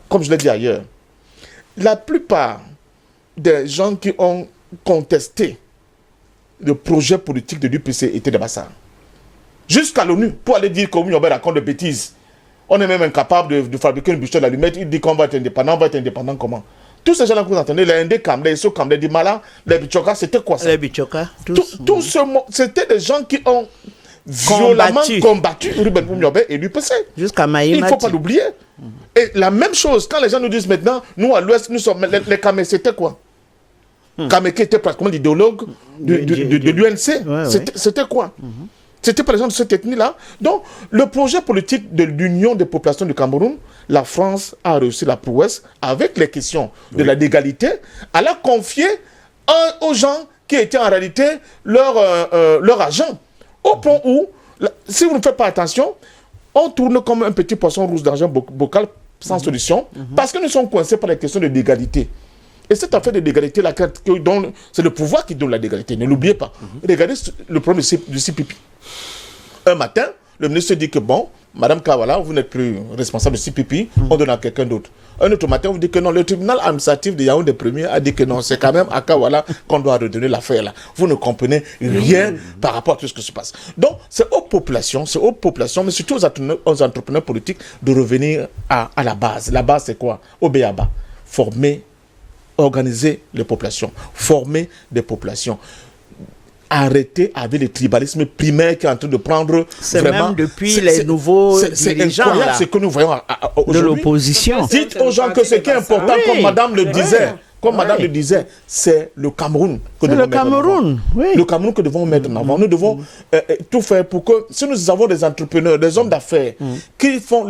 comme je l'ai dit ailleurs, la plupart des gens qui ont contesté le projet politique de l'UPC étaient des bassins. Jusqu'à l'ONU, pour aller dire qu'on raconte des bêtises. On est même incapable de fabriquer une bûche d'allumette. Il dit qu'on va être indépendant. On va être indépendant comment? Tous ces gens-là que vous entendez, les Indécam, les Sokam, les Dimala, les Bichoka, c'était quoi ça? Les Bichoka, c'était des gens qui ont violemment combattu Ruben Boumiobe et l'UPC. Jusqu'à Maïmati. Il ne faut pas l'oublier. Et la même chose, quand les gens nous disent maintenant, nous à l'Ouest, nous sommes les Kamé, c'était quoi? Kamé qui était pratiquement l'idéologue de l'UNC. C'était quoi? C'était par exemple de cette ethnie-là. Donc, le projet politique de l'Union des populations du Cameroun, la France a réussi la prouesse avec les questions de la légalité, à la confier aux gens qui étaient en réalité leur agent. Au point où, si vous ne faites pas attention, on tourne comme un petit poisson rouge d'argent bocal sans solution, parce que nous sommes coincés par les questions de légalité. Et cette affaire de légalité, c'est le pouvoir qui donne la légalité, ne l'oubliez pas. Regardez le problème du CPP. Un matin, le ministre dit que bon, Madame Kawala, vous n'êtes plus responsable du CPP, on donne à quelqu'un d'autre. Un autre matin, vous dites que non, le tribunal administratif de Yaoundé premier a dit que non, c'est quand même à Kawala qu'on doit redonner l'affaire là. Vous ne comprenez rien par rapport à tout ce qui se passe. Donc, c'est aux populations, mais surtout aux entrepreneurs politiques de revenir à la base. La base, c'est quoi? Au BABA. Former, organiser les populations, former des populations. Arrêter avec le tribalisme primaire qui est en train de prendre vraiment... Même depuis les nouveaux dirigeants incroyable ce que nous voyons de l'opposition. Dites aux gens que ce qui est important, comme Madame le disait, c'est le Cameroun que devons mettre en avant. Le Cameroun que devons mettre en avant. Nous devons tout faire pour que, si nous avons des entrepreneurs, des hommes d'affaires qui font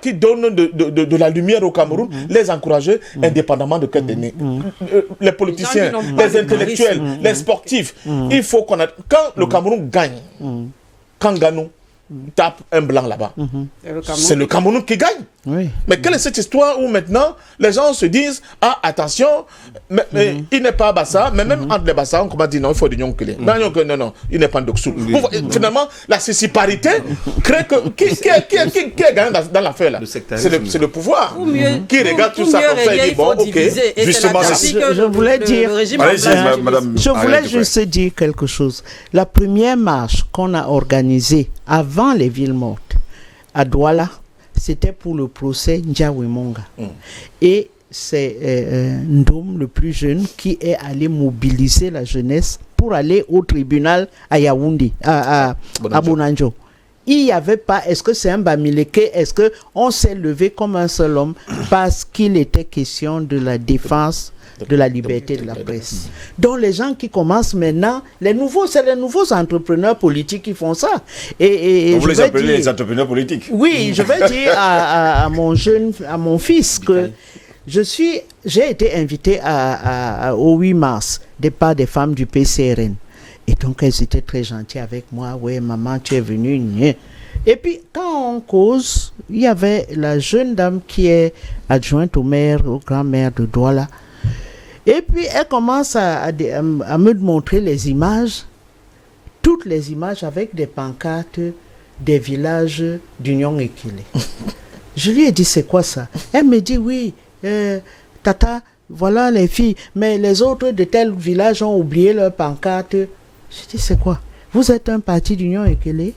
qui donnent de la lumière au Cameroun, les encourager indépendamment de quel ennemi. Les politiciens, les intellectuels, les sportifs. Il faut qu'on a... Quand le Cameroun gagne, quand Ganou tape un blanc là-bas, c'est le Cameroun qui gagne. Mais quelle est cette histoire où maintenant les gens se disent attention, mais il n'est pas Bassa, mais même entre les Bassa, on commence à dire non, il faut des Nyonkele. Non, il n'est pas Ndoksou. Finalement, la séciparité crée que. Qui est gagnant dans l'affaire là? C'est le pouvoir qui regarde tout ça comme ça et dit bon, ok, justement, je voulais juste dire quelque chose. La première marche qu'on a organisée avant les villes mortes à Douala, c'était pour le procès Ndiawimonga. Et c'est Ndom, le plus jeune, qui est allé mobiliser la jeunesse pour aller au tribunal à Yaoundé, à Bonanjo. Il n'y avait pas, est-ce que c'est un Bamileke, est-ce qu'on s'est levé comme un seul homme parce qu'il était question de la défense de la liberté de la presse. Donc les gens qui commencent maintenant, c'est les nouveaux entrepreneurs politiques qui font ça. Et vous les appelez les entrepreneurs politiques? Oui, je vais dire à mon fils que j'ai été invité au 8 mars par des femmes du PCRN. Et donc elles étaient très gentilles avec moi. Oui, maman, tu es venue. Et puis, quand on cause, il y avait la jeune dame qui est adjointe au maire, au grand-maire de Douala. Et puis, elle commence à me montrer les images, toutes les images avec des pancartes des villages d'Union Ekele. Je lui ai dit, c'est quoi ça? Elle me dit, oui, tata, voilà les filles, mais les autres de tel village ont oublié leur pancarte. Je dis, c'est quoi? Vous êtes un parti d'Union Ekele?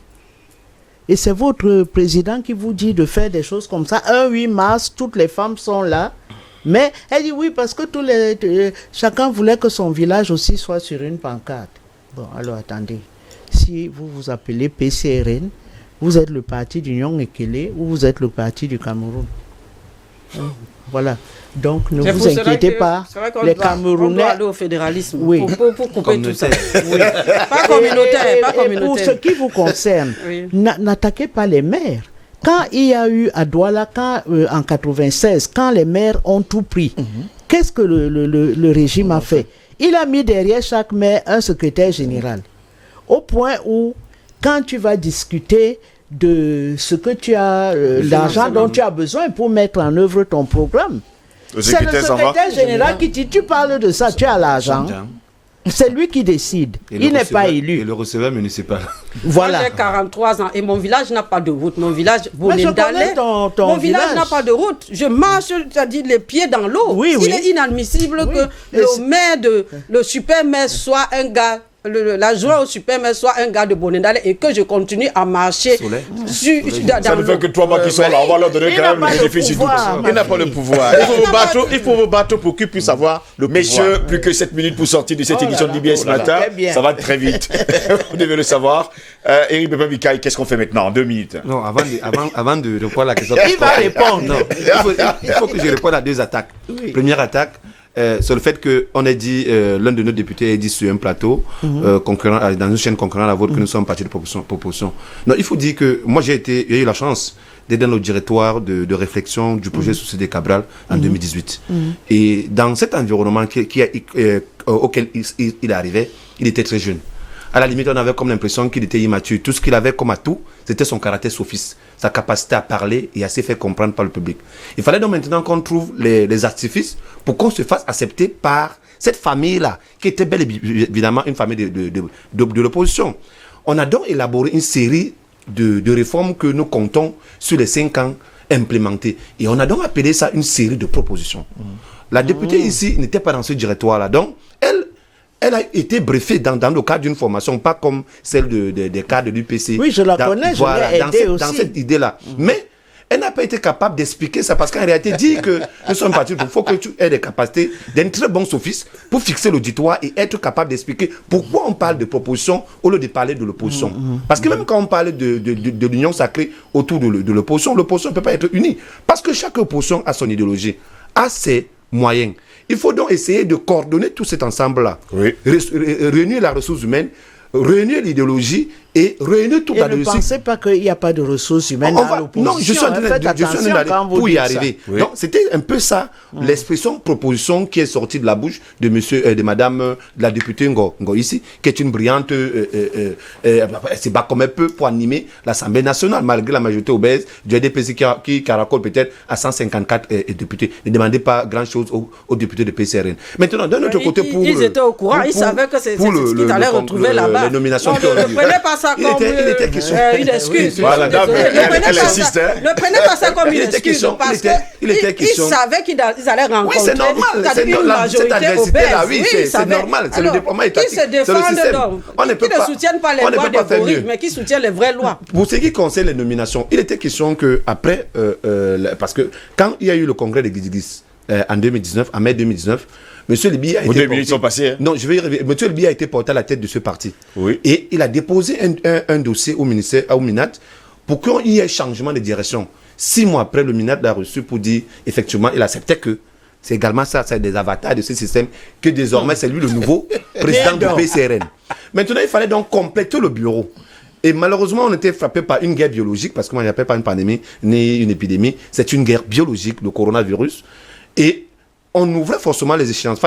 Et c'est votre président qui vous dit de faire des choses comme ça. Un 8 mars, toutes les femmes sont là. Mais elle dit oui, parce que chacun voulait que son village aussi soit sur une pancarte. Bon, alors attendez. Si vous vous appelez PCRN, vous êtes le parti d'Union Ekele ou vous êtes le parti du Cameroun. Voilà. Donc ne vous inquiétez pas. Les Camerounais. On doit aller au fédéralisme. Oui. Pour couper tout ça. Oui. Pas communautaire. Pour ce qui vous concerne, oui. N'attaquez pas les maires. Quand il y a eu à Douala, en 96, quand les maires ont tout pris, qu'est-ce que le régime a fait? Il a mis derrière chaque maire un secrétaire général. Au point où, quand tu vas discuter de ce que tu as, l'argent dont tu as besoin pour mettre en œuvre ton programme, c'est le secrétaire général qui dit, tu parles de ça, tu as l'argent. C'est lui qui décide. Il n'est pas élu. Et le receveur municipal. Voilà. Moi, j'ai 43 ans et mon village n'a pas de route. Mon village, mon village n'a pas de route. Je marche, c'est-à-dire les pieds dans l'eau. Oui, Il est inadmissible que le super maire soit un gars. L'adjoint au super maire soit un gars de Bonendale et que je continue à marcher ça ne fait que 3 mois qu'ils sont là, on va leur donner quand même le bénéfice du doute. Il n'a pas le pouvoir. Il faut vous battre pour qu'il puisse avoir le pouvoir. Messieurs, plus que 7 minutes pour sortir de cette édition de l'IBS ce matin, ça va très vite. Vous devez le savoir. Eric Bepemikaï, qu'est-ce qu'on fait maintenant en 2 minutes? Non, avant de répondre à la question. Il va répondre. Non, il faut que je réponde à 2 attaques. Première attaque, sur le fait qu'on ait dit, l'un de nos députés a dit sur un plateau, concurrent, dans une chaîne concurrente à la vôtre, que nous sommes partis de proposition. Non, il faut dire que moi j'ai eu la chance d'être dans le directoire de réflexion du projet Société Cabral en 2018. Et dans cet environnement auquel il arrivait, il était très jeune. À la limite, on avait comme l'impression qu'il était immature. Tout ce qu'il avait comme atout, c'était son caractère sophiste, sa capacité à parler et à se faire comprendre par le public. Il fallait donc maintenant qu'on trouve les artifices pour qu'on se fasse accepter par cette famille-là, qui était bel évidemment une famille de l'opposition. On a donc élaboré une série de réformes que nous comptons sur les 5 ans implémentées. Et on a donc appelé ça une série de propositions. La députée ici n'était pas dans ce directoire-là. Donc, elle a été briefée dans le cadre d'une formation, pas comme celle des cadres de l'UPC. Oui, je la connais, je l'ai aidée aussi. Dans cette idée-là. Mais elle n'a pas été capable d'expliquer ça, parce qu'en réalité, dire que nous sommes partis, il faut que tu aies des capacités d'un très bon sophiste pour fixer l'auditoire et être capable d'expliquer pourquoi on parle de proposition au lieu de parler de l'opposition. Parce que même quand on parle de l'union sacrée autour de l'opposition ne peut pas être unie. Parce que chaque opposition a son idéologie, a ses moyens. Il faut donc essayer de coordonner tout cet ensemble-là. Oui. Réunir la ressource humaine, réunir l'idéologie et réunir toute la ne pensez pas qu'il n'y a pas de ressources humaines dans l'opposition. Non, je suis en train d'aller pour y arriver. Oui. Donc, c'était un peu ça, l'expression proposition qui est sortie de la bouche de madame, de la députée Ngo ici, qui est une brillante, elle se bat comme elle peut pour animer l'Assemblée nationale, malgré la majorité obèse du RDPC qui caracole peut-être à 154 députés. Ne demandez pas grand-chose aux députés de PCRN. Maintenant, d'un autre côté, ils étaient au courant, ils savaient que c'est ce qu'ils allaient retrouver là-bas. Les nominations qui ont lieu. Il était question une excuse. Voilà, elle insiste. Ne prenez pas ça comme une excuse parce qu'ils savaient qu'ils allaient rencontrer. Oui, c'est normal. Cette agressivité-là, oui, c'est normal. C'est le déploiement étatique. Qui se défendent donc, qui ne soutiennent pas les lois des bourriques, mais qui soutiennent les vraies lois. Pour ce qui concerne les nominations, il était question qu'après, parce que quand il y a eu le congrès de Guidigis en 2019, en mai 2019, Monsieur Libi a été porté... sont passés, hein? Non, je vais y arriver. Monsieur Libi a été porté à la tête de ce parti. Oui. Et il a déposé un dossier au ministère, au MINAT, pour qu'il y ait changement de direction. 6 mois après, le MINAT l'a reçu pour dire, effectivement, il acceptait que c'est également ça, c'est des avatars de ce système, que désormais c'est lui le nouveau président du PCRN. Maintenant, il fallait donc compléter le bureau. Et malheureusement, on était frappé par une guerre biologique, parce que moi, je n'appelle pas une pandémie, ni une épidémie, c'est une guerre biologique, le coronavirus. Et on ouvrait forcément les échéances.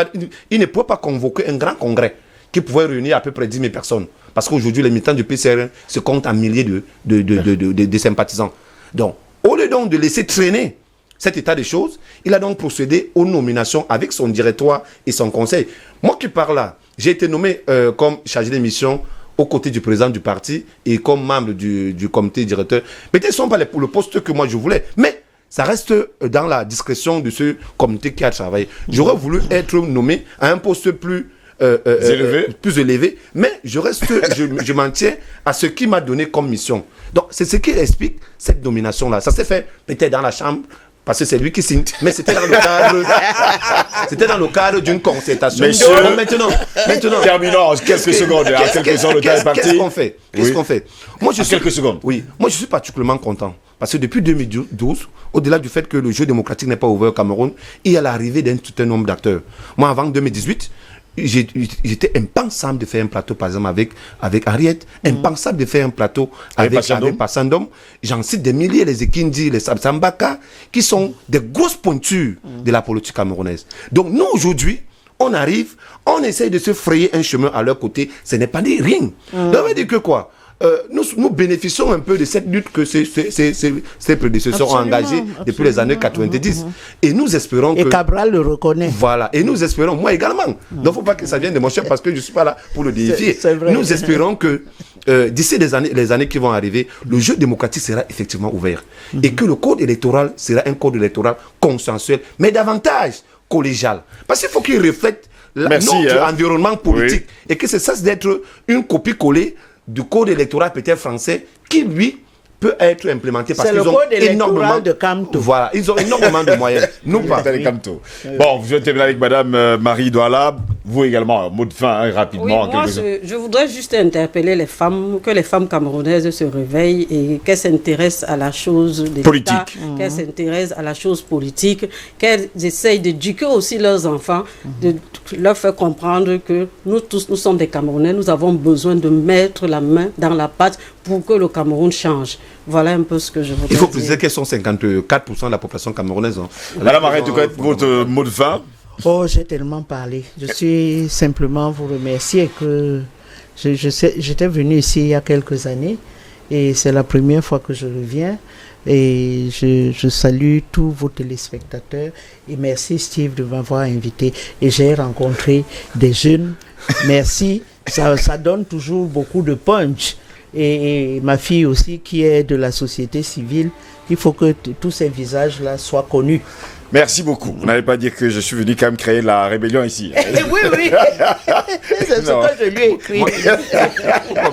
Il ne pouvait pas convoquer un grand congrès qui pouvait réunir à peu près 10 000 personnes. Parce qu'aujourd'hui, les militants du PCR se comptent en milliers de sympathisants. Donc, au lieu donc de laisser traîner cet état des choses, il a donc procédé aux nominations avec son directoire et son conseil. Moi qui parle là, j'ai été nommé comme chargé de mission aux côtés du président du parti et comme membre du comité directeur. Peut-être ce ne sont pas le poste que moi je voulais, mais ça reste dans la discrétion de ce comité qui a travaillé. J'aurais voulu être nommé à un poste plus élevé, mais je m'en tiens à ce qui m'a donné comme mission. Donc c'est ce qui explique cette nomination-là. Ça s'est fait peut-être dans la chambre, parce que c'est lui qui signe, mais c'était dans le cadre d'une concertation. Messieurs, maintenant, terminons en quelques secondes. Qu'est-ce qu'on fait? Moi, quelques secondes. Oui, moi je suis particulièrement content. Parce que depuis 2012, au-delà du fait que le jeu démocratique n'est pas ouvert au Cameroun, il y a l'arrivée d'un certain nombre d'acteurs. Moi, avant 2018, j'étais impensable de faire un plateau, par exemple, avec Ariette, impensable de faire un plateau avec Passandom. J'en cite des milliers, les Ekindi, les Sambaka, qui sont des grosses pointures de la politique camerounaise. Donc, nous, aujourd'hui, on arrive, on essaye de se frayer un chemin à leur côté. Ce n'est pas des rien. Ça veut dire que quoi? Nous bénéficions un peu de cette lutte que ces prédécesseurs ont engagée depuis les années 90. Et nous espérons que... Et Cabral le reconnaît. Voilà. Et nous espérons, moi également. Donc, il ne faut pas que ça vienne de mon chef parce que je ne suis pas là pour le déifier. Nous espérons que d'ici les années qui vont arriver, le jeu démocratique sera effectivement ouvert. Et que le code électoral sera un code électoral consensuel, mais davantage collégial. Parce qu'il faut qu'il reflète notre environnement politique. Oui. Et que ça cesse d'être une copie-collée du code électoral peut-être français qui, lui, peut être implémenté parce qu'ils ont énormément de Camto. Voilà, ils ont énormément de moyens. Nous pas. Bon, je vais terminer avec Madame Marie Douala. Vous également, mot de fin, rapidement. Oui, moi, je voudrais juste interpeller les femmes, que les femmes camerounaises se réveillent et qu'elles s'intéressent à la chose politique, qu'elles s'intéressent à la chose politique, qu'elles essayent d'éduquer aussi leurs enfants, de leur faire comprendre que nous tous, nous sommes des Camerounais, nous avons besoin de mettre la main dans la pâte pour que le Cameroun change. Voilà un peu ce que je voudrais dire. Il faut préciser qu'elles sont 54% de la population camerounaise. Madame Arrête, votre mot de fin. Oh, j'ai tellement parlé. Je suis simplement vous remercier que j'étais venu ici il y a quelques années et c'est la première fois que je reviens. Et je salue tous vos téléspectateurs et merci Steve de m'avoir invité. Et j'ai rencontré des jeunes. Merci. Ça donne toujours beaucoup de punch. Et ma fille aussi qui est de la société civile, il faut que tous ces visages-là soient connus. Merci beaucoup. Vous n'allez pas dire que je suis venu quand même créer la rébellion ici. Oui, oui. C'est ce que je lui ai écrit.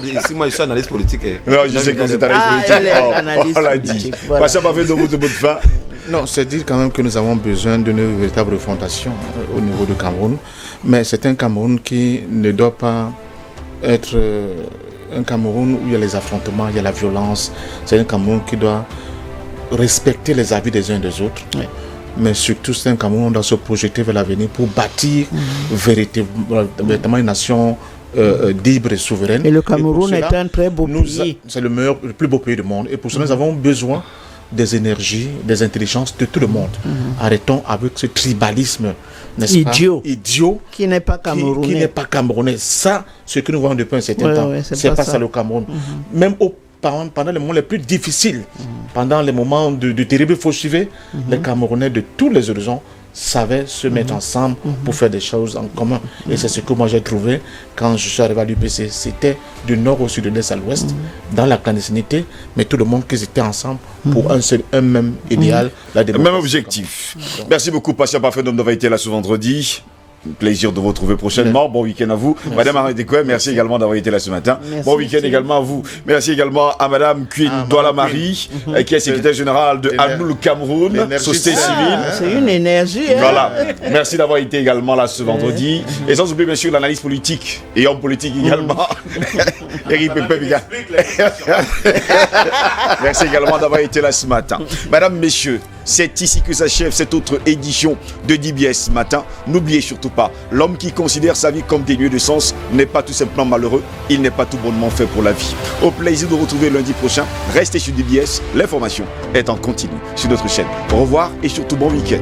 Ici, moi, je suis analyste politique. Non, je sais que c'est analyste politique. On l'a dit. Passion pas fait de bout de fin. Non, c'est dire quand même que nous avons besoin d'une véritable refondation au niveau du Cameroun. Mais c'est un Cameroun qui ne doit pas être un Cameroun où il y a les affrontements, il y a la violence. C'est un Cameroun qui doit respecter les avis des uns et des autres. Oui. Mais surtout, c'est un Cameroun où on doit se projeter vers l'avenir pour bâtir véritablement une nation libre et souveraine. Et le Cameroun est un très beau pays. C'est le plus beau pays du monde. Et pour cela, nous avons besoin des énergies, des intelligences de tout le monde. Arrêtons avec ce tribalisme, n'est-ce pas, idiot qui n'est pas camerounais. Qui n'est pas camerounais. Ça, ce que nous voyons depuis un certain temps, c'est pas ça le Cameroun. Même pendant les moments les plus difficiles, pendant les moments de terribles fauchivés, les Camerounais de tous les horizons savaient se mettre ensemble pour faire des choses en commun. Et c'est ce que moi j'ai trouvé quand je suis arrivé à l'UPC. C'était du nord au sud, de l'est à l'ouest, dans la clandestinité, mais tout le monde qui était ensemble pour un même idéal, la démocratie. Même objectif. Merci beaucoup, Passion Parfait, d'avoir été là ce vendredi. Plaisir de vous retrouver prochainement. Bon week-end à vous. Merci. Madame Arrête-Décoé, merci également d'avoir été là ce matin. Merci, bon week-end également à vous. Merci également à Madame Queen Douala Marie, qui est secrétaire générale de Anoul Cameroun, société civile. C'est une énergie. Voilà. Merci d'avoir été également là ce vendredi. Et sans oublier bien sûr l'analyse politique et homme politique également. Eric Pépé. Merci également d'avoir été là ce matin. Madame, messieurs, c'est ici que s'achève cette autre édition de DBS ce matin. N'oubliez surtout pas, l'homme qui considère sa vie comme dénuée de sens n'est pas tout simplement malheureux, il n'est pas tout bonnement fait pour la vie. Au plaisir de vous retrouver lundi prochain. Restez sur DBS, l'information est en continu sur notre chaîne. Au revoir et surtout bon week-end.